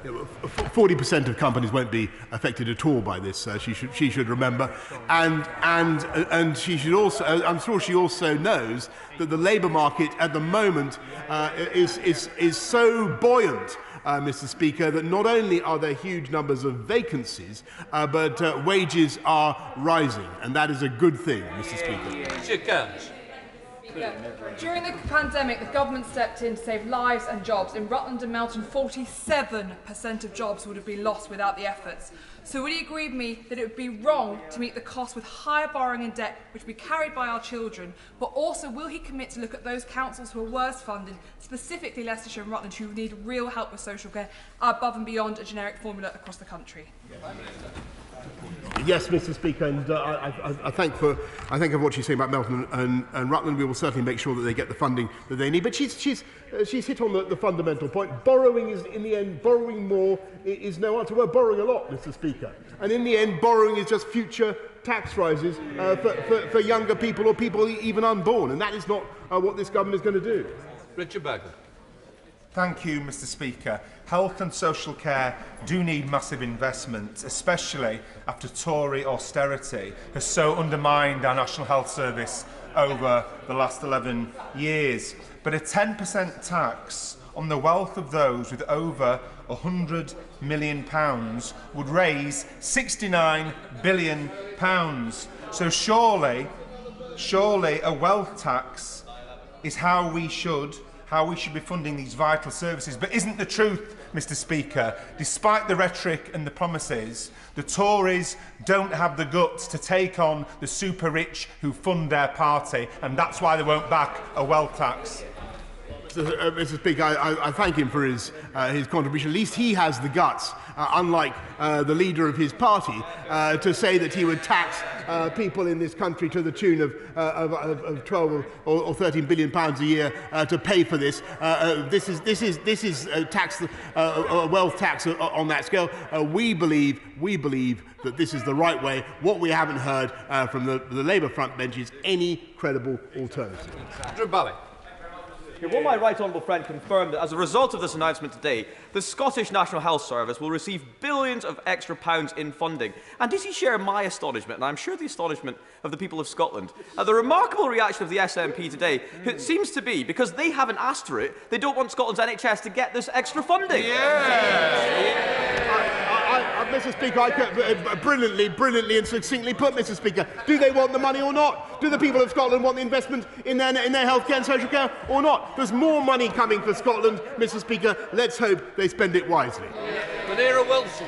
40% of companies won't be affected at all by this. She should remember, and she should also. I'm sure she also knows that the labour market at the moment is so buoyant, Mr. Speaker, that not only are there huge numbers of vacancies, but wages are rising, and that is a good thing, Mr. Speaker. During the pandemic, the government stepped in to save lives and jobs. In Rutland and Melton, 47% of jobs would have been lost without the efforts. So would he agree with me that it would be wrong to meet the cost with higher borrowing and debt, which will be carried by our children, but also will he commit to look at those councils who are worse funded, specifically Leicestershire and Rutland, who need real help with social care above and beyond a generic formula across the country? Yes, Mr. Speaker, and I thank for what she's saying about Melton and Rutland. We will certainly make sure that they get the funding that they need. But she's hit on the fundamental point. Borrowing is, in the end, borrowing more is no answer. We're borrowing a lot, Mr. Speaker, and in the end, borrowing is just future tax rises for younger people or people even unborn, and that is not what this government is going to do. Richard Berger. Thank you, Mr. Speaker. Health and social care do need massive investment, especially after Tory austerity has so undermined our National Health Service over the last 11 years. But a 10% tax on the wealth of those with over £100 million would raise £69 billion. So surely a wealth tax is how we should be funding these vital services. But isn't the truth, Mr. Speaker, despite the rhetoric and the promises, the Tories don't have the guts to take on the super rich who fund their party, and that's why they won't back a wealth tax? Mr. Speaker, I thank him for his contribution. At least he has the guts, unlike the leader of his party, to say that he would tax people in this country to the tune of 12 or 13 billion pounds a year to pay for this. This is a tax, a wealth tax on that scale. We believe that this is the right way. What we haven't heard from the Labour front bench is any credible alternative. Andrew Bally. Will my right honourable friend confirm that as a result of this announcement today, the Scottish National Health Service will receive billions of extra pounds in funding? And does he share my astonishment, and I'm sure the astonishment of the people of Scotland, at the remarkable reaction of the SNP today, who it seems to be, because they haven't asked for it, they don't want Scotland's NHS to get this extra funding? Mr. Speaker, brilliantly and succinctly put, Mr. Speaker. Do they want the money or not? Do the people of Scotland want the investment in their healthcare and social care or not? There's more money coming for Scotland, Mr. Speaker. Let's hope they spend it wisely. Manera Wilson.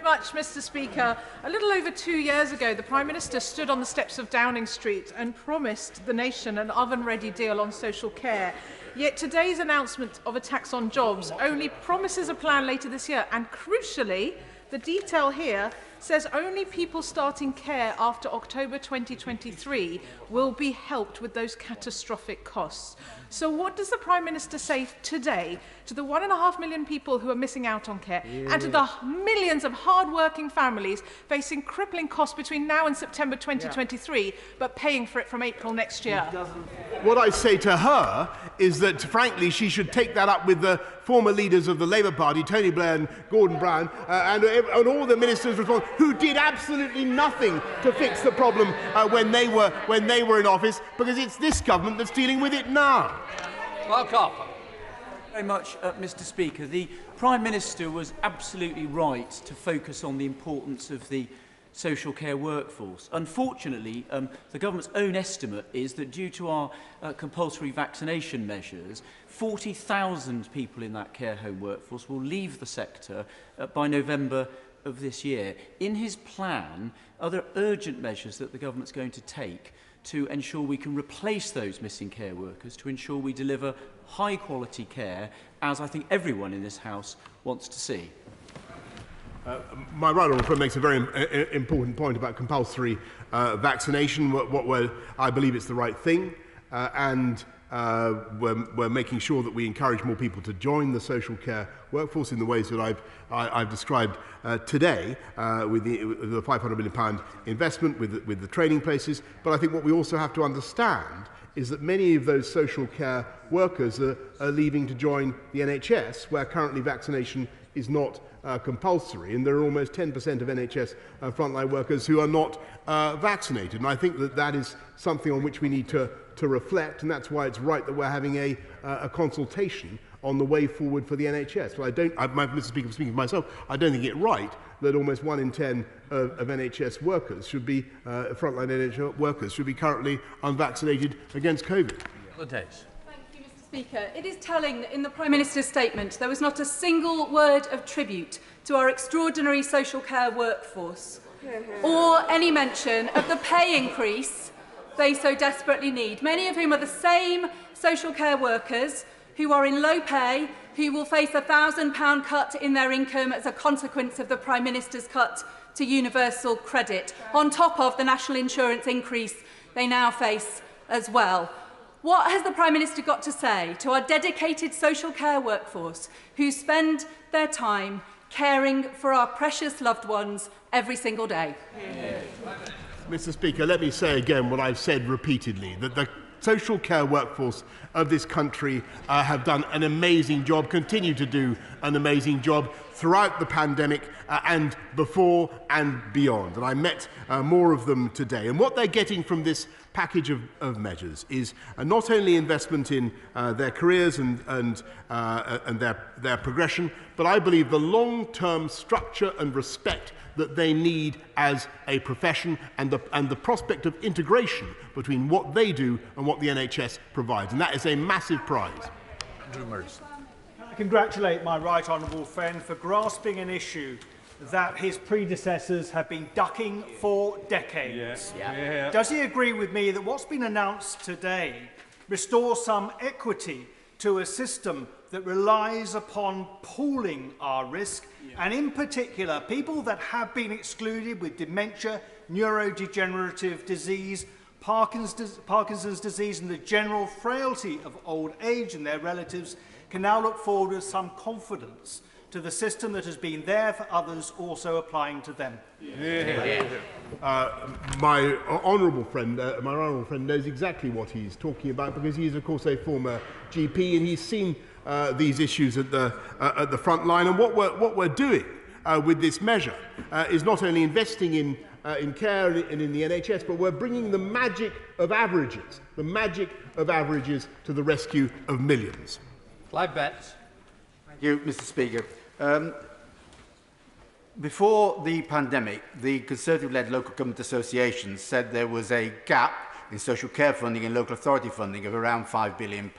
Much, Mr. Speaker. A little over 2 years ago, the Prime Minister stood on the steps of Downing Street and promised the nation an oven-ready deal on social care. Yet today's announcement of a tax on jobs only promises a plan later this year, and crucially, the detail here says only people starting care after October 2023 will be helped with those catastrophic costs. So what does the Prime Minister say today to the 1.5 million people who are missing out on care and to the millions of hard-working families facing crippling costs between now and September 2023 but paying for it from April next year? What I say to her is that, frankly, she should take that up with the former leaders of the Labour Party, Tony Blair and Gordon Brown, and all the ministers responsible, who did absolutely nothing to fix the problem when they were in office, because it's this government that's dealing with it now. Mark Harper. Very much, Mr. Speaker. The Prime Minister was absolutely right to focus on the importance of the social care workforce. Unfortunately, the government's own estimate is that due to our compulsory vaccination measures, 40,000 people in that care home workforce will leave the sector by November of this year. In his plan, are there urgent measures that the government's going to take to ensure we can replace those missing care workers, to ensure we deliver high-quality care, as I think everyone in this House wants to see? My right honourable friend makes a very important point about compulsory vaccination. I believe it's the right thing, and we're making sure that we encourage more people to join the social care workforce in the ways that I've described today, with the £500 million investment, with the training places. But I think what we also have to understand is that many of those social care workers are leaving to join the NHS, where currently vaccination is not compulsory, and there are almost 10% of NHS frontline workers who are not vaccinated. And I think that is something on which we need to reflect, and that's why it's right that we're having a consultation on the way forward for the NHS. Well, Mr. Speaker, speaking for myself, I don't think it's right that almost 1 in 10 of NHS workers should be, frontline NHS workers, should be currently unvaccinated against COVID. Speaker, it is telling that in the Prime Minister's statement there was not a single word of tribute to our extraordinary social care workforce or any mention of the pay increase they so desperately need, many of whom are the same social care workers who are in low pay, who will face a £1,000 cut in their income as a consequence of the Prime Minister's cut to universal credit, on top of the national insurance increase they now face as well. What has the Prime Minister got to say to our dedicated social care workforce who spend their time caring for our precious loved ones every single day? Mr. Speaker, let me say again what I've said repeatedly, that the social care workforce of this country have done an amazing job, continue to do an amazing job throughout the pandemic and before and beyond. And I met more of them today. And what they're getting from this package of measures is not only investment in their careers and their progression, but I believe the long-term structure and respect that they need as a profession and the prospect of integration between what they do and what the NHS provides. And that is a massive prize. I congratulate my right honourable friend for grasping an issue that his predecessors have been ducking for decades. Does he agree with me that what's been announced today restores some equity to a system that relies upon pooling our risk, and in particular people that have been excluded with dementia, neurodegenerative disease, Parkinson's disease and the general frailty of old age and their relatives can now look forward with some confidence to the system that has been there for others also applying to them. My honourable friend knows exactly what he's talking about, because he's of course a former GP and he's seen these issues at the front line. And what we're doing with this measure is not only investing in care and in the NHS, but we're bringing the magic of averages to the rescue of millions. Clive Betts. Thank you, Mr. Speaker. Before the pandemic, the Conservative-led local government associations said there was a gap in social care funding and local authority funding of around £5 billion.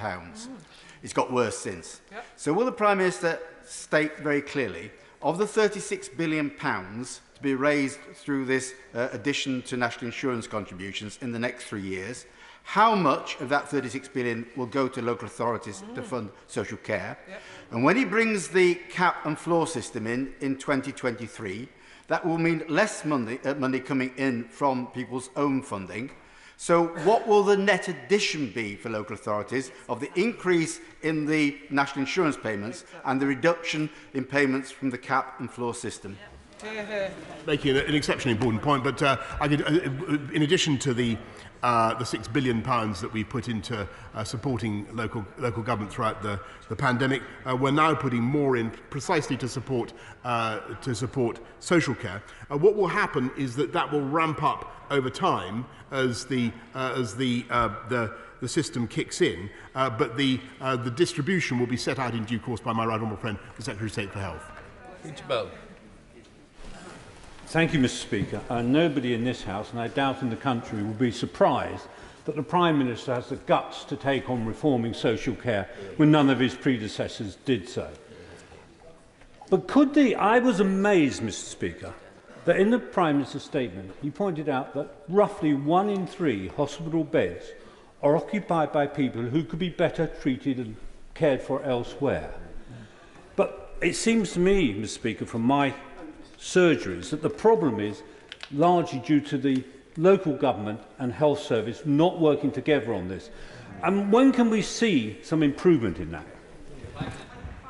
It's got worse since. So will the Prime Minister state very clearly, of the £36 billion to be raised through this addition to national insurance contributions in the next 3 years, how much of that £36 billion will go to local authorities to fund social care? And when he brings the cap and floor system in 2023, that will mean less money coming in from people's own funding. So what will the net addition be for local authorities of the increase in the national insurance payments and the reduction in payments from the cap and floor system? Making an exceptionally important point, but I could, in addition to the £6 billion that we put into supporting local government throughout the pandemic, we're now putting more in precisely to support social care. What will happen is that will ramp up over time as the system kicks in, but the distribution will be set out in due course by my right honourable friend, the Secretary of State for Health. Thank you, Mr. Speaker. Nobody in this House, and I doubt in the country, will be surprised that the Prime Minister has the guts to take on reforming social care when none of his predecessors did so. But I was amazed, Mr. Speaker, that in the Prime Minister's statement he pointed out that roughly 1 in 3 hospital beds are occupied by people who could be better treated and cared for elsewhere. But it seems to me, Mr. Speaker, from my surgeries, that the problem is largely due to the local government and health service not working together on this. And when can we see some improvement in that?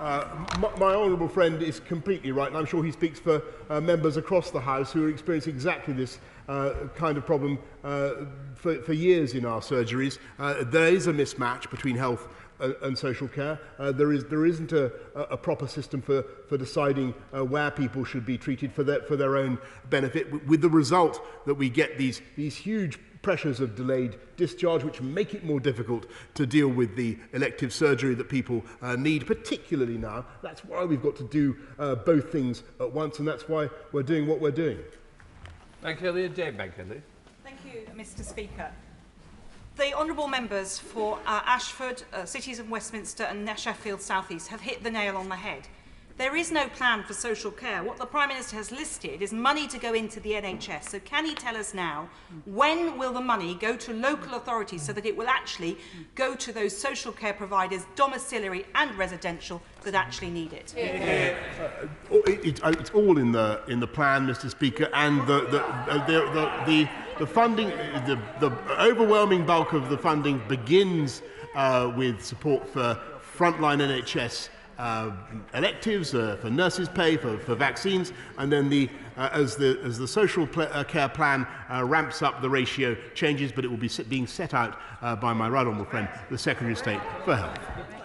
My honourable friend is completely right, and I'm sure he speaks for members across the House who are experiencing exactly this kind of problem for years in our surgeries. There is a mismatch between health and social care. There isn't a proper system for deciding where people should be treated for their own benefit, with the result that we get these huge pressures of delayed discharge, which make it more difficult to deal with the elective surgery that people need, particularly now. That's why we've got to do both things at once, and that's why we're doing what we're doing. Thank you, Dave Begley. Thank you, Mr. Speaker. The honourable members for Ashford, Cities of Westminster and Sheffield South East have hit the nail on the head. There is no plan for social care. What the Prime Minister has listed is money to go into the NHS. So can he tell us now, when will the money go to local authorities so that it will actually go to those social care providers, domiciliary and residential, that actually need it? It's all in the plan, Mr. Speaker, and the funding, the overwhelming bulk of the funding begins with support for frontline NHS electives, for nurses' pay, for vaccines, and then as the social care plan ramps up, the ratio changes, but it will be being set out by my right honourable friend, the Secretary of State for Health.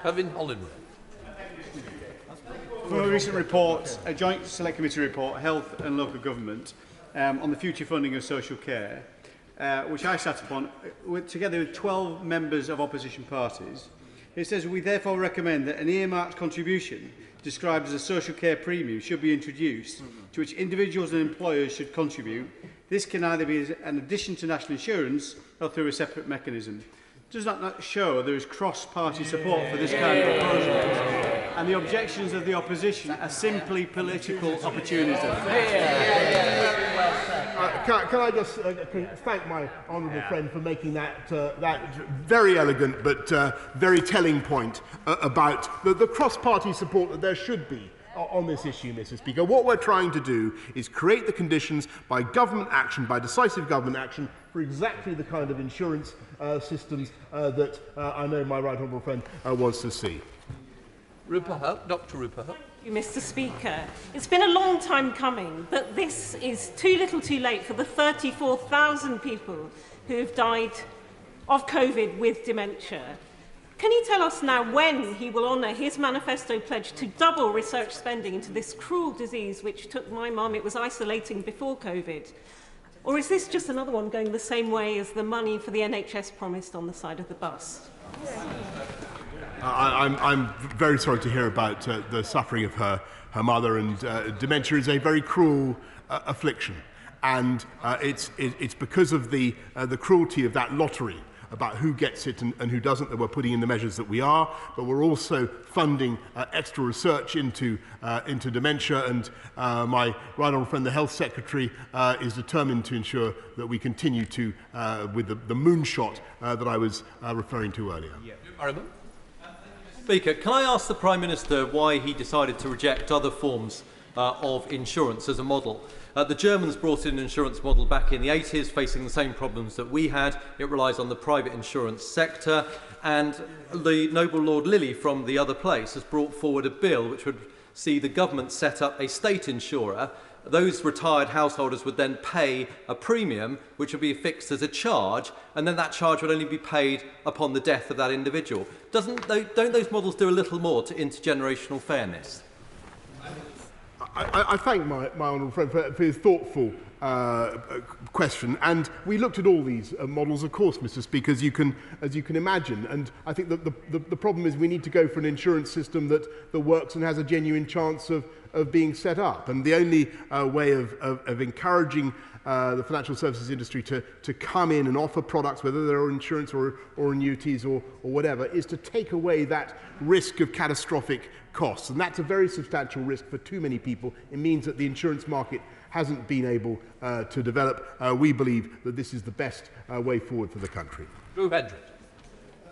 Kevin Hollingworth. For a recent report, a joint select committee report, Health and Local Government, on the future funding of social care, which I sat upon, together with 12 members of opposition parties, it says, we therefore recommend that an earmarked contribution described as a social care premium should be introduced, to which individuals and employers should contribute. This can either be an addition to national insurance or through a separate mechanism. Does that not show there is cross-party support for this kind of proposal? And the objections of the opposition are simply political opportunism. Can I just thank my honourable friend for making that very elegant but very telling point about the cross-party support that there should be on this issue, Mr. Speaker. What we're trying to do is create the conditions by government action, by decisive government action, for exactly the kind of insurance systems that I know my right honourable friend wants to see. Dr. Rupert. Thank you, Mr. Speaker. It's been a long time coming, but this is too little too late for the 34,000 people who have died of COVID with dementia. Can you tell us now when he will honour his manifesto pledge to double research spending into this cruel disease which took my mum? It was isolating before COVID. Or is this just another one going the same way as the money for the NHS promised on the side of the bus? I'm very sorry to hear about the suffering of her mother, and dementia is a very cruel affliction, and it's because of the cruelty of that lottery about who gets it and who doesn't that we're putting in the measures that we are, but we're also funding extra research into dementia, and my right honourable friend, the Health Secretary, is determined to ensure that we continue to with the moonshot that I was referring to earlier. Speaker, can I ask the Prime Minister why he decided to reject other forms of insurance as a model? The Germans brought in an insurance model back in the 80s, facing the same problems that we had. It relies on the private insurance sector, and the noble Lord Lilly from the other place has brought forward a bill which would see the government set up a state insurer. Those retired householders would then pay a premium which would be fixed as a charge, and then that charge would only be paid upon the death of that individual. Don't those models do a little more to intergenerational fairness? I thank my honourable friend for his thoughtful question, and we looked at all these models, of course, Mr. Speaker, as you can imagine. And I think that the problem is we need to go for an insurance system that works and has a genuine chance of being set up. And the only way of encouraging the financial services industry to come in and offer products, whether they're insurance or annuities or whatever, is to take away that risk of catastrophic costs. And that's a very substantial risk for too many people. It means that the insurance market hasn't been able to develop. We believe that this is the best way forward for the country. Drew Hendry.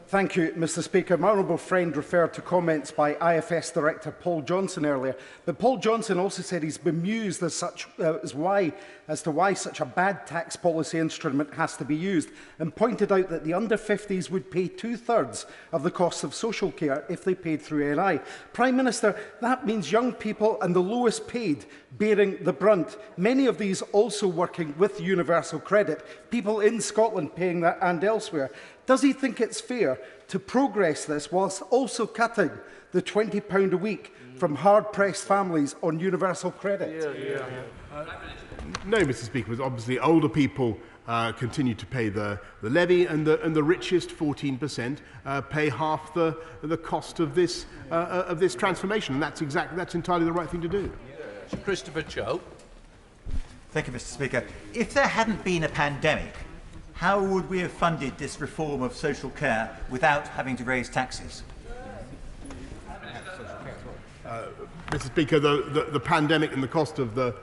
Thank you, Mr. Speaker. My honourable friend referred to comments by IFS Director Paul Johnson earlier, but Paul Johnson also said he's bemused as to why such a bad tax policy instrument has to be used, and pointed out that the under-50s would pay 2/3 of the cost of social care if they paid through NI. Prime Minister, that means young people and the lowest paid bearing the brunt, many of these also working with universal credit, people in Scotland paying that and elsewhere. Does he think it's fair to progress this whilst also cutting the £20 a week from hard-pressed families on universal credit? No, Mr. Speaker, obviously older people continue to pay the levy, and the richest 14% pay half the cost of this transformation, and that's entirely the right thing to do. Christopher Cho. Thank you, Mr. Speaker. If there hadn't been a pandemic, how would we have funded this reform of social care without having to raise taxes? Mr. Speaker, the pandemic and the cost of the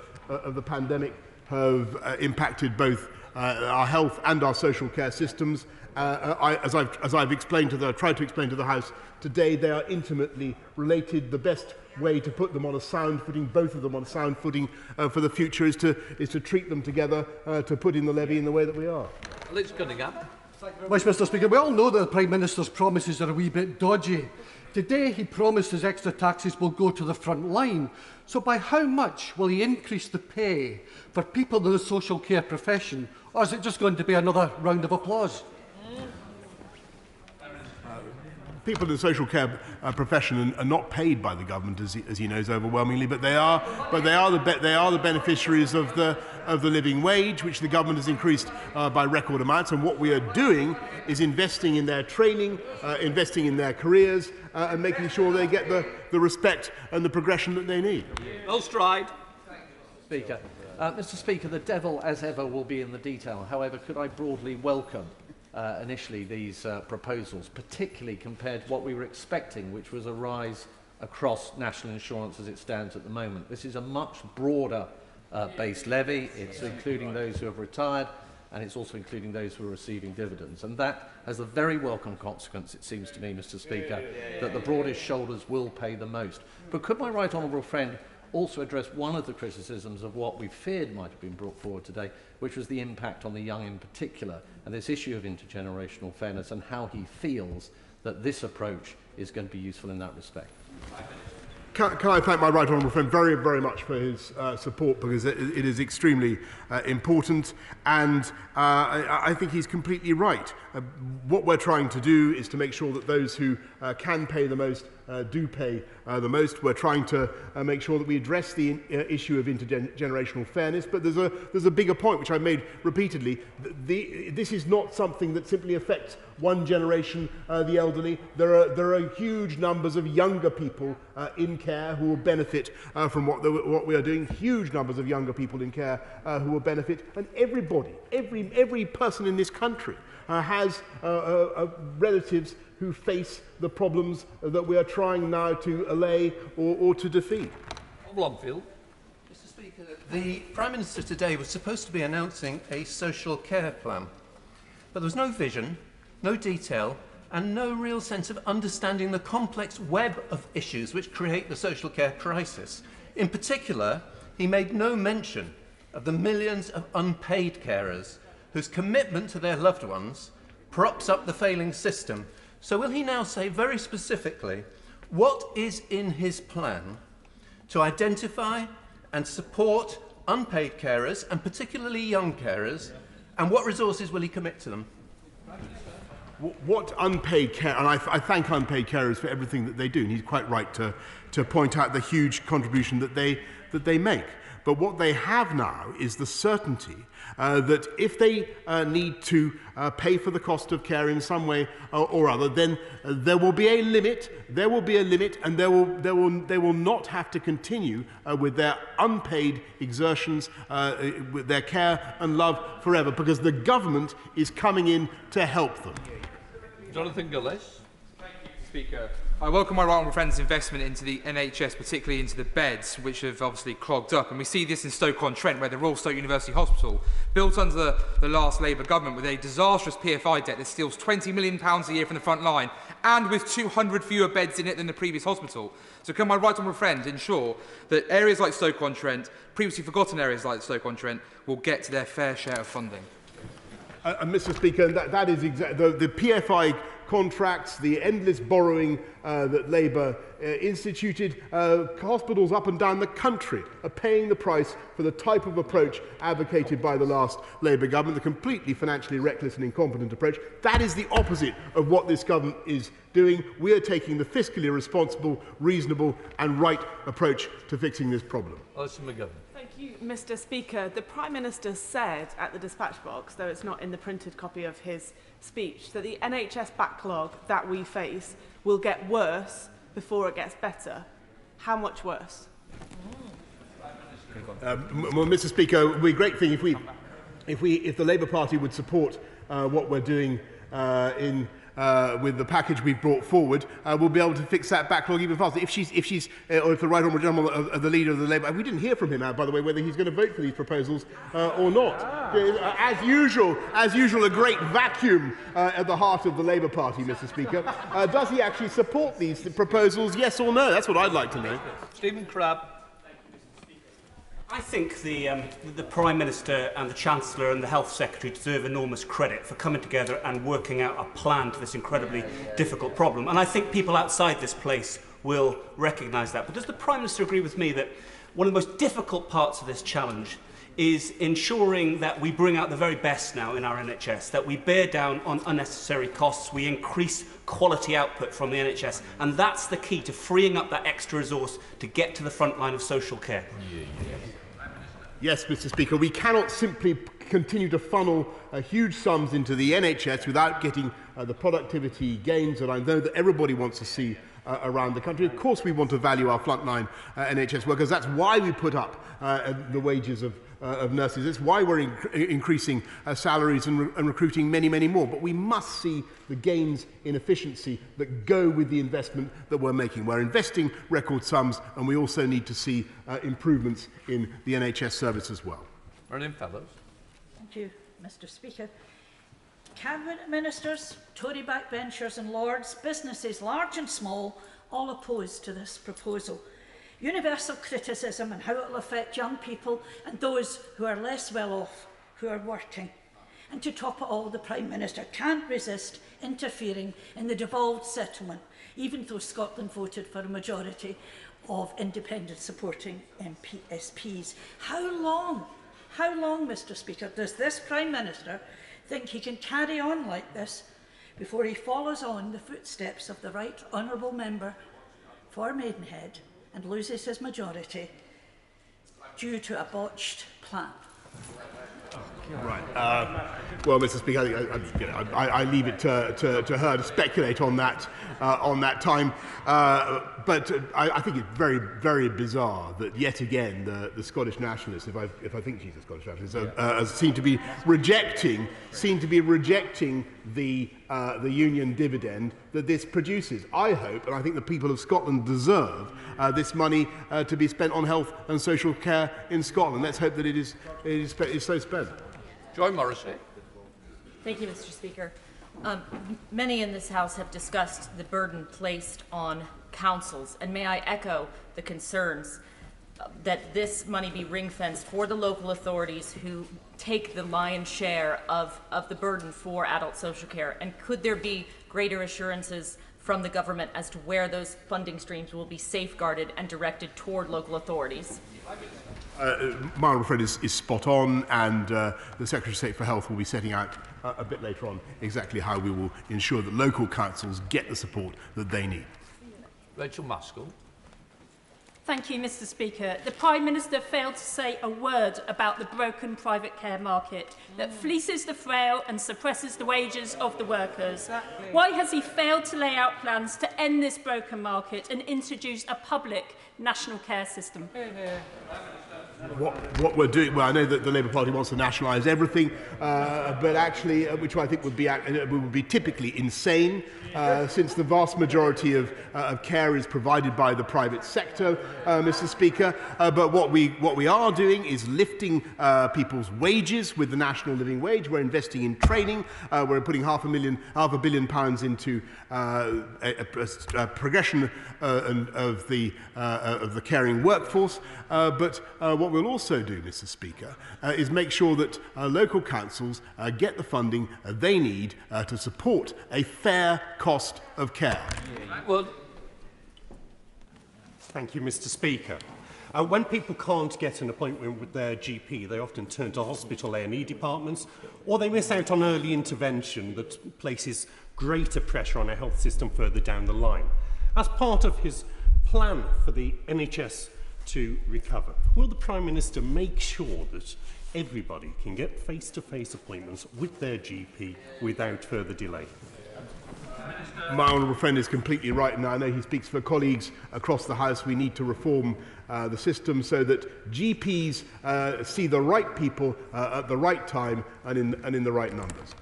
pandemic have impacted both our health and our social care systems. As I've explained tried to explain to the House today, they are intimately related. The best way to put them on a sound footing, both of them on a sound footing for the future, is to treat them together, to put in the levy in the way that we are. Liz Cunningham. Mr. Speaker, we all know that the Prime Minister's promises are a wee bit dodgy. Today he promises extra taxes will go to the front line. So by how much will he increase the pay for people in the social care profession, or is it just going to be another round of applause? People in the social care profession are not paid by the government, as he knows, overwhelmingly, but they are the beneficiaries of the living wage, which the government has increased by record amounts. And what we are doing is investing in their training, investing in their careers, and making sure they get the respect and the progression that they need. Well stride. Speaker. Mr. Speaker, the devil, as ever, will be in the detail. However, could I broadly welcome initially these proposals, particularly compared to what we were expecting, which was a rise across national insurance as it stands at the moment. This is a much broader based levy. It's including those who have retired, and it's also including those who are receiving dividends. And that has a very welcome consequence, it seems to me, Mr. Speaker, that the broadest shoulders will pay the most. But could my right honourable friend also address one of the criticisms of what we feared might have been brought forward today, which was the impact on the young in particular, and this issue of intergenerational fairness, and how he feels that this approach is going to be useful in that respect. Can I thank my right honourable friend very, very much for his support, because it is extremely important, and I think he's completely right. What we're trying to do is to make sure that those who can pay the most do pay the most. We're trying to make sure that we address the issue of intergenerational fairness, but there's a bigger point which I've made repeatedly. This is not something that simply affects one generation, the elderly. There are huge numbers of younger people in care who will benefit from what we are doing. Huge numbers of younger people in care who will benefit, and every person in this country has relatives who face the problems that we are trying now to allay or to defeat. Blomfield. Mr. Speaker, the Prime Minister today was supposed to be announcing a social care plan, but there was no vision, no detail, and no real sense of understanding the complex web of issues which create the social care crisis. In particular, he made no mention of the millions of unpaid carers whose commitment to their loved ones props up the failing system. So will he now say very specifically what is in his plan to identify and support unpaid carers, and particularly young carers, and what resources will he commit to them? What unpaid care, and I thank unpaid carers for everything that they do, and he's quite right to point out the huge contribution that they make. But what they have now is the certainty that if they need to pay for the cost of care in some way or other, then there will be a limit. There will be a limit, and they will not have to continue with their unpaid exertions, with their care and love forever, because the government is coming in to help them. Jonathan Gillis. Thank you, Speaker. I welcome my right honourable friend's investment into the NHS, particularly into the beds, which have obviously clogged up. And we see this in Stoke-on-Trent, where the Royal Stoke University Hospital, built under the last Labour government with a disastrous PFI debt that steals £20 million a year from the front line, and with 200 fewer beds in it than the previous hospital. So can my right honourable friend ensure that areas like Stoke-on-Trent, previously forgotten areas like Stoke-on-Trent, will get to their fair share of funding? Mr. Speaker, that is exactly the PFI contracts, the endless borrowing that Labour instituted. Hospitals up and down the country are paying the price for the type of approach advocated by the last Labour government, the completely financially reckless and incompetent approach. That is the opposite of what this government is doing. We are taking the fiscally responsible, reasonable and right approach to fixing this problem. Alison McGovern. Thank you, Mr. Speaker. The Prime Minister said at the dispatch box, though it's not in the printed copy of his speech, that the NHS backlog that we face will get worse before it gets better. How much worse? Well, Mr. Speaker, it would be a great thing if the Labour Party would support what we're doing with the package we've brought forward. We'll be able to fix that backlog even faster. If the right honourable gentleman, the leader of the Labour, we didn't hear from him, by the way, whether he's going to vote for these proposals or not. As usual, a great vacuum at the heart of the Labour Party, Mr. Speaker. Does he actually support these proposals? Yes or no? That's what I'd like to know. Stephen Crabb. I think the Prime Minister and the Chancellor and the Health Secretary deserve enormous credit for coming together and working out a plan to this incredibly difficult problem. And I think people outside this place will recognise that. But does the Prime Minister agree with me that one of the most difficult parts of this challenge is ensuring that we bring out the very best now in our NHS, that we bear down on unnecessary costs, we increase quality output from the NHS, and that's the key to freeing up that extra resource to get to the front line of social care? Yes, Mr. Speaker, we cannot simply continue to funnel huge sums into the NHS without getting the productivity gains that I know that everybody wants to see around the country. Of course, we want to value our frontline NHS workers. That's why we put up the wages of nurses. It's why we're increasing salaries and recruiting many, many more. But we must see the gains in efficiency that go with the investment that we're making. We're investing record sums, and we also need to see improvements in the NHS service as well. Marion Fellows. Thank you, Mr. Speaker. Cabinet ministers, Tory backbenchers and lords, businesses large and small, all opposed to this proposal. Universal criticism and how it will affect young people and those who are less well off, who are working. And to top it all, the Prime Minister can't resist interfering in the devolved settlement, even though Scotland voted for a majority of independent supporting SPs. How long, Mr. Speaker, does this Prime Minister think he can carry on like this before he follows on the footsteps of the Right Honourable Member for Maidenhead and loses his majority due to a botched plan? Right. Well, Mr. Speaker, I leave it to her to speculate on that time. But I think it's very, very bizarre that yet again the Scottish nationalists, if I think she's a Scottish nationalist, seem to be rejecting the union dividend that this produces. I hope, and I think the people of Scotland deserve this money to be spent on health and social care in Scotland. Let's hope that it is so spent. Joy Morrissey. Thank you, Mr. Speaker. Many in this House have discussed the burden placed on councils, and may I echo the concerns that this money be ring-fenced for the local authorities who take the lion's share of the burden for adult social care, and could there be greater assurances from the government as to where those funding streams will be safeguarded and directed toward local authorities? My honourable friend is spot on, and the Secretary of State for Health will be setting out a bit later on exactly how we will ensure that local councils get the support that they need. Rachel Maskell. Thank you, Mr. Speaker. The Prime Minister failed to say a word about the broken private care market that fleeces the frail and suppresses the wages of the workers. Exactly. Why has he failed to lay out plans to end this broken market and introduce a public national care system? What we're doing, well, I know that the Labour Party wants to nationalise everything, but actually, which I think would be typically insane, since the vast majority of care is provided by the private sector, Mr. Speaker. But what we are doing is lifting people's wages with the national living wage. We're investing in training. We're putting £500 million into a progression of the caring workforce. But what we'll also do, Mr. Speaker, is make sure that local councils get the funding they need to support a fair cost of care. Well, thank you, Mr. Speaker. When people can't get an appointment with their GP, they often turn to hospital A&E departments, or they miss out on early intervention that places greater pressure on our health system further down the line. As part of his plan for the NHS to recover, will the Prime Minister make sure that everybody can get face-to-face appointments with their GP without further delay? My honourable friend is completely right, and I know he speaks for colleagues across the House. We need to reform the system so that GPs see the right people at the right time and in the right numbers.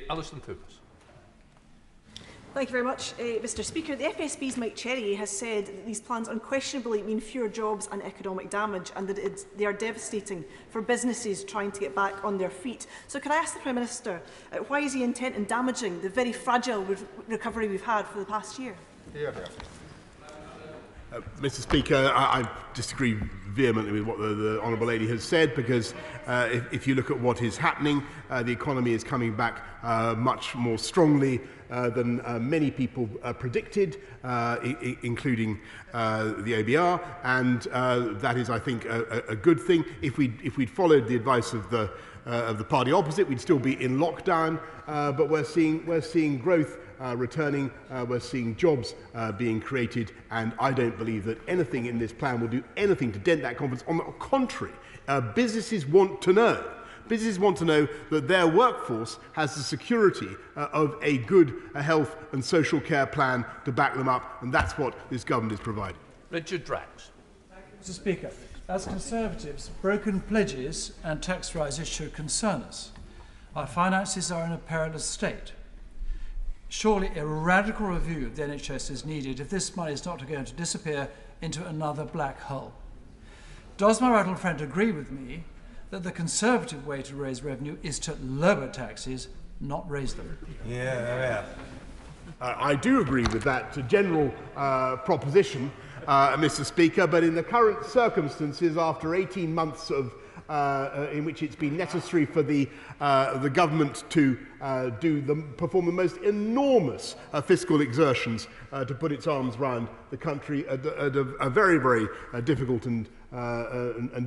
Alison Thomas. Thank you very much, Mr. Speaker. The FSB's Mike Cherry has said that these plans unquestionably mean fewer jobs and economic damage, and that they are devastating for businesses trying to get back on their feet. So can I ask the Prime Minister, why is he intent in damaging the very fragile recovery we've had for the past year? Mr. Speaker, I disagree vehemently with what the Honourable Lady has said, because if you look at what is happening, the economy is coming back much more strongly than many people predicted, including the OBR, and that is, I think, a good thing. If we'd followed the advice of the party opposite, we'd still be in lockdown, but we're seeing growth returning, we're seeing jobs being created, and I don't believe that anything in this plan will do anything to dent that confidence. On the contrary, businesses want to know. Businesses want to know that their workforce has the security of a good health and social care plan to back them up, and that's what this government is providing. Richard Drax. Mr. Speaker, as Conservatives, broken pledges and tax rises should concern us. Our finances are in a perilous state. Surely a radical review of the NHS is needed if this money is not going to disappear into another black hole. Does my right friend agree with me that the Conservative way to raise revenue is to lower taxes, not raise them? Yeah. I do agree with that general proposition, Mr. Speaker, but in the current circumstances, after 18 months of in which it's been necessary for the government to perform the most enormous fiscal exertions to put its arms round the country at a very, very difficult and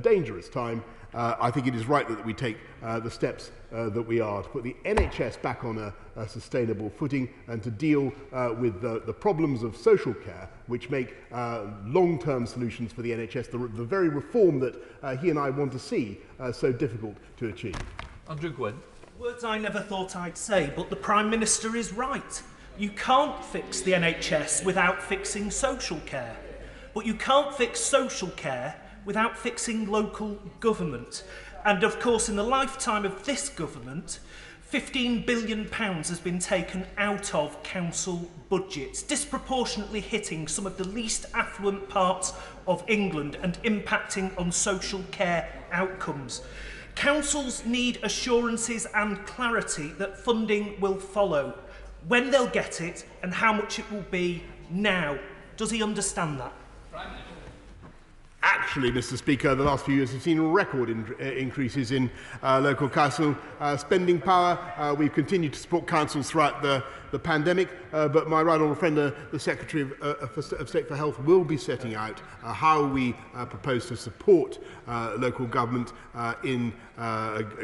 dangerous time. I think it is right that we take the steps that we are to put the NHS back on a sustainable footing and to deal with the problems of social care, which make long-term solutions for the NHS, the very reform that he and I want to see, so difficult to achieve. Andrew Gwynn. Words I never thought I'd say, but the Prime Minister is right. You can't fix the NHS without fixing social care. But you can't fix social care without fixing local government. And of course, in the lifetime of this government, £15 billion has been taken out of council budgets, disproportionately hitting some of the least affluent parts of England and impacting on social care outcomes. Councils need assurances and clarity that funding will follow, when they'll get it and how much it will be now. Does he understand that? Actually, Mr. Speaker, the last few years have seen record increases in local council spending power. We've continued to support councils throughout the pandemic, but my right honourable friend, the Secretary of State for Health, will be setting out how we propose to support local government in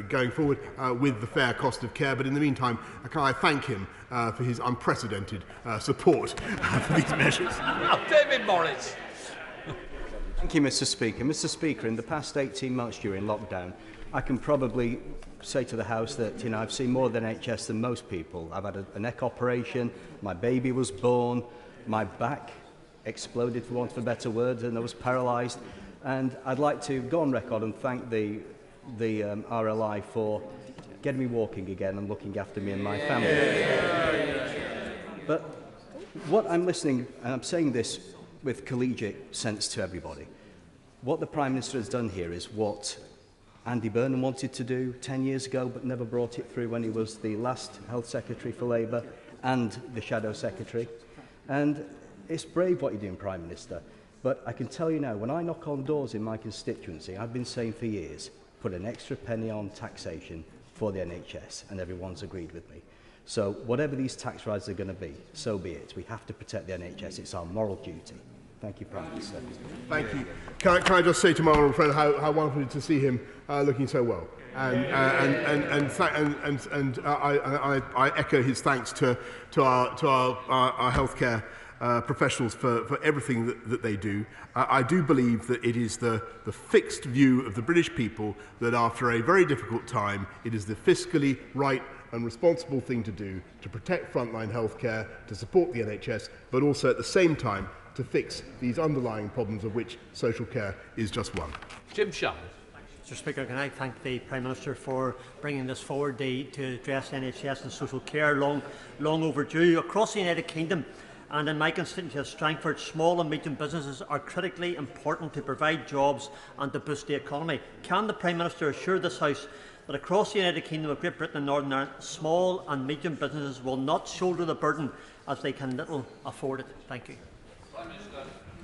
going forward with the fair cost of care. But in the meantime, can I thank him for his unprecedented support for these measures. David Morris. Thank you, Mr. Speaker. Mr. Speaker, in the past 18 months during lockdown, I can probably say to the House that I've seen more of the NHS than most people. I've had a neck operation, my baby was born, my back exploded, for want of a better word, and I was paralysed. And I'd like to go on record and thank the RLI for getting me walking again and looking after me and my family. But what I'm listening, and I'm saying this with collegiate sense to everybody, what the Prime Minister has done here is what Andy Burnham wanted to do 10 years ago but never brought it through when he was the last Health Secretary for Labour and the Shadow Secretary. And it's brave what you're doing, Prime Minister, but I can tell you now, when I knock on doors in my constituency, I've been saying for years, put an extra penny on taxation for the NHS, and everyone's agreed with me. So whatever these tax rises are going to be, so be it. We have to protect the NHS. It's our moral duty. Thank you, Prime Minister. Thank you. Can I just say to my honourable friend how wonderful it is to see him looking so well, and I echo his thanks to our healthcare professionals for everything that they do. I do believe that it is the fixed view of the British people that after a very difficult time, it is the fiscally right and responsible thing to do to protect frontline healthcare, to support the NHS, but also at the same time to fix these underlying problems, of which social care is just one. Jim Sharp. Mr. Speaker, can I thank the Prime Minister for bringing this forward to address NHS and social care, long overdue. Across the United Kingdom and in my constituency of Strangford, small and medium businesses are critically important to provide jobs and to boost the economy. Can the Prime Minister assure this House that across the United Kingdom of Great Britain and Northern Ireland, small and medium businesses will not shoulder the burden as they can little afford it? Thank you.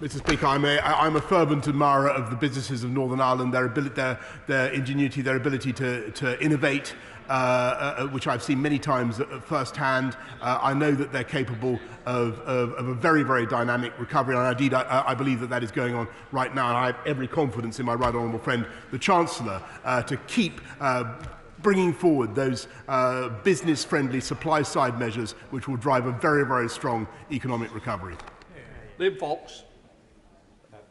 Mr. Speaker, I'm a fervent admirer of the businesses of Northern Ireland, their ingenuity, their ability to innovate, which I've seen many times firsthand. I know that they're capable of a very, very dynamic recovery, and indeed I believe that that is going on right now, and I have every confidence in my right honourable friend, the Chancellor, to keep bringing forward those business-friendly supply-side measures which will drive a very, very strong economic recovery. Liam Fox.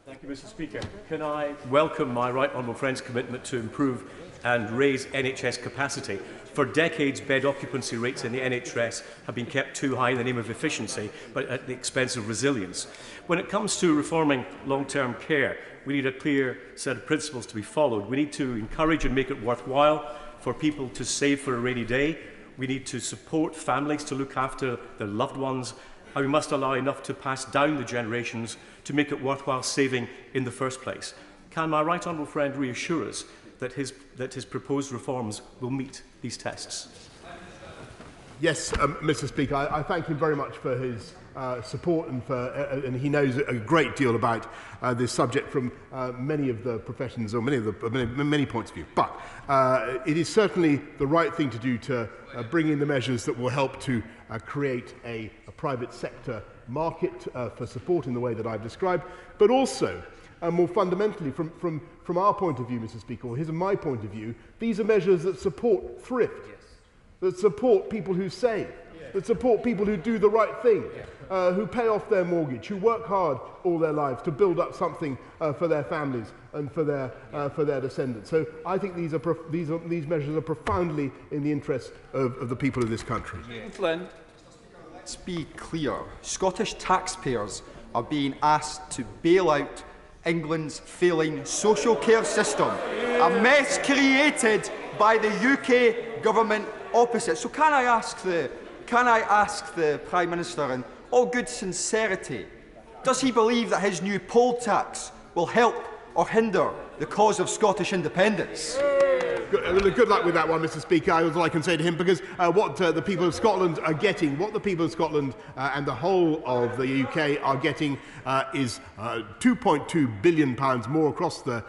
Thank you, Mr. Speaker. Can I welcome my right honourable friend's commitment to improve and raise NHS capacity? For decades, bed occupancy rates in the NHS have been kept too high in the name of efficiency, but at the expense of resilience. When it comes to reforming long-term care, we need a clear set of principles to be followed. We need to encourage and make it worthwhile for people to save for a rainy day. We need to support families to look after their loved ones, and we must allow enough to pass down the generations to make it worthwhile saving in the first place. Can my right honourable friend reassure us that his proposed reforms will meet these tests? Yes, Mr. Speaker, I thank him very much for his support and he knows a great deal about this subject from many of the professions or many points of view. But it is certainly the right thing to do to bring in the measures that will help to create a private sector market for support in the way that I've described, but also more fundamentally from our point of view, Mr. Speaker, or his and my point of view, these are measures that support thrift, that support people who save, that support people who do the right thing, who pay off their mortgage, who work hard all their lives to build up something for their families and for their descendants. So I think these measures are profoundly in the interest of the people of this country. Flynn. Let's be clear. Scottish taxpayers are being asked to bail out England's failing social care system, a mess created by the UK government opposite. So can I ask the Prime Minister, in all good sincerity, does he believe that his new poll tax will help or hinder the cause of Scottish independence? Good luck with that one, Mr. Speaker. All I can say to him, because what the people of Scotland are getting, what the people of Scotland and the whole of the UK are getting is £2.2 billion more across the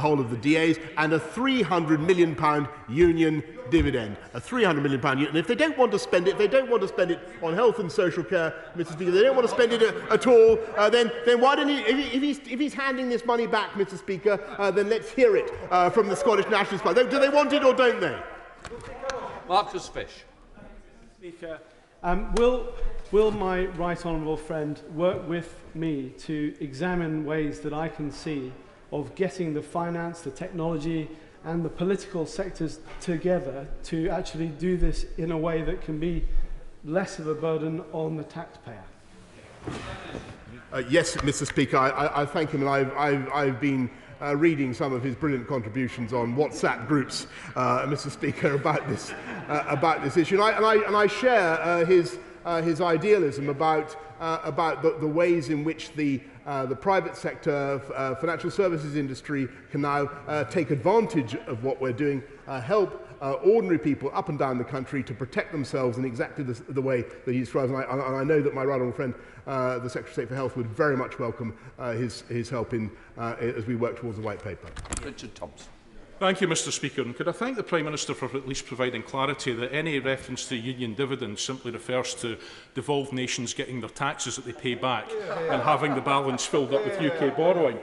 whole of the DAs and a £300 million union dividend, a £300 million union. And if they don't want to spend it, if they don't want to spend it on health and social care, Mr. Speaker, they don't want to spend it at all, then why don't he, if he's handing this money back, Mr. Speaker, then let's hear it from the Scottish Nationalist Party. Do they want it or don't they? Marcus Fish. Speaker, will my right honourable friend work with me to examine ways that I can see of getting the finance, the technology and the political sectors together to actually do this in a way that can be less of a burden on the taxpayer? Yes, Mr. Speaker, I thank him, and I've been reading some of his brilliant contributions on WhatsApp groups, Mr. Speaker, about this issue, and I share his idealism about the ways in which the private sector financial services industry can now take advantage of what we're doing, help ordinary people up and down the country to protect themselves in exactly the way that he describes. And I know that my right honourable friend, the Secretary of State for Health, would very much welcome his help as we work towards the White Paper. Richard Thompson. Thank you, Mr. Speaker. And could I thank the Prime Minister for at least providing clarity that any reference to union dividends simply refers to devolved nations getting their taxes that they pay back and having the balance filled up with UK borrowing.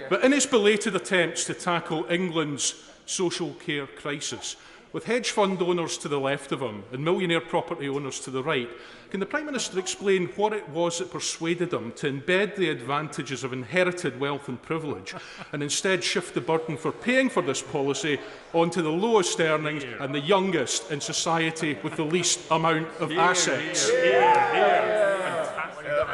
But in his belated attempts to tackle England's social care crisis, with hedge fund owners to the left of him and millionaire property owners to the right, can the Prime Minister explain what it was that persuaded him to embed the advantages of inherited wealth and privilege and instead shift the burden for paying for this policy onto the lowest earnings and the youngest in society with the least amount of assets?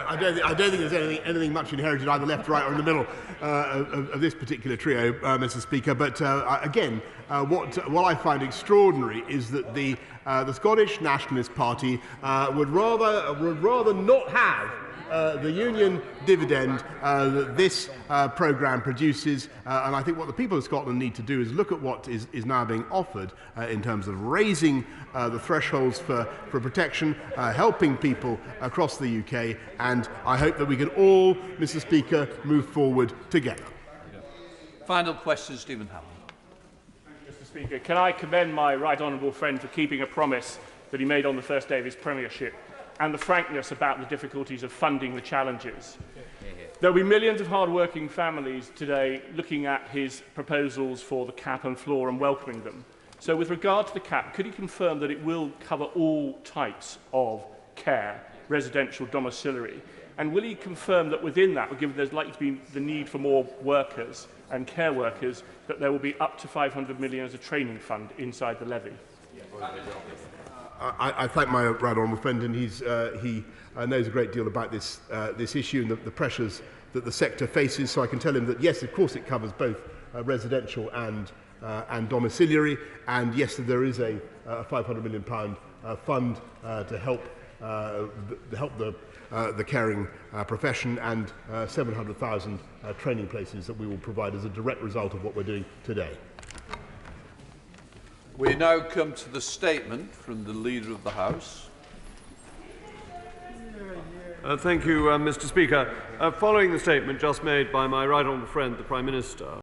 I don't think there's anything much inherited either left, right or in the middle of this particular trio, Mr. Speaker. But again, what I find extraordinary is that the Scottish Nationalist Party would rather not have the union dividend that this programme produces, and I think what the people of Scotland need to do is look at what is now being offered in terms of raising the thresholds for protection, helping people across the UK, and I hope that we can all, Mr. Speaker, move forward together. Final question, Stephen Howell. Mr. Speaker, can I commend my right honourable friend for keeping a promise that he made on the first day of his premiership, and the frankness about the difficulties of funding the challenges. There will be millions of hard-working families today looking at his proposals for the cap and floor and welcoming them. So with regard to the cap, could he confirm that it will cover all types of care, residential, domiciliary? And will he confirm that within that, given there's likely to be the need for more workers and care workers, that there will be up to 500 million as a training fund inside the levy? I thank my right honourable friend, and he knows a great deal about this issue and the pressures that the sector faces. So I can tell him that yes, of course, it covers both residential and domiciliary, and yes, there is a £500 million fund to help the caring profession, and 700,000 training places that we will provide as a direct result of what we're doing today. We now come to the statement from the Leader of the House. Thank you, Mr. Speaker. Following the statement just made by my right honourable friend, the Prime Minister,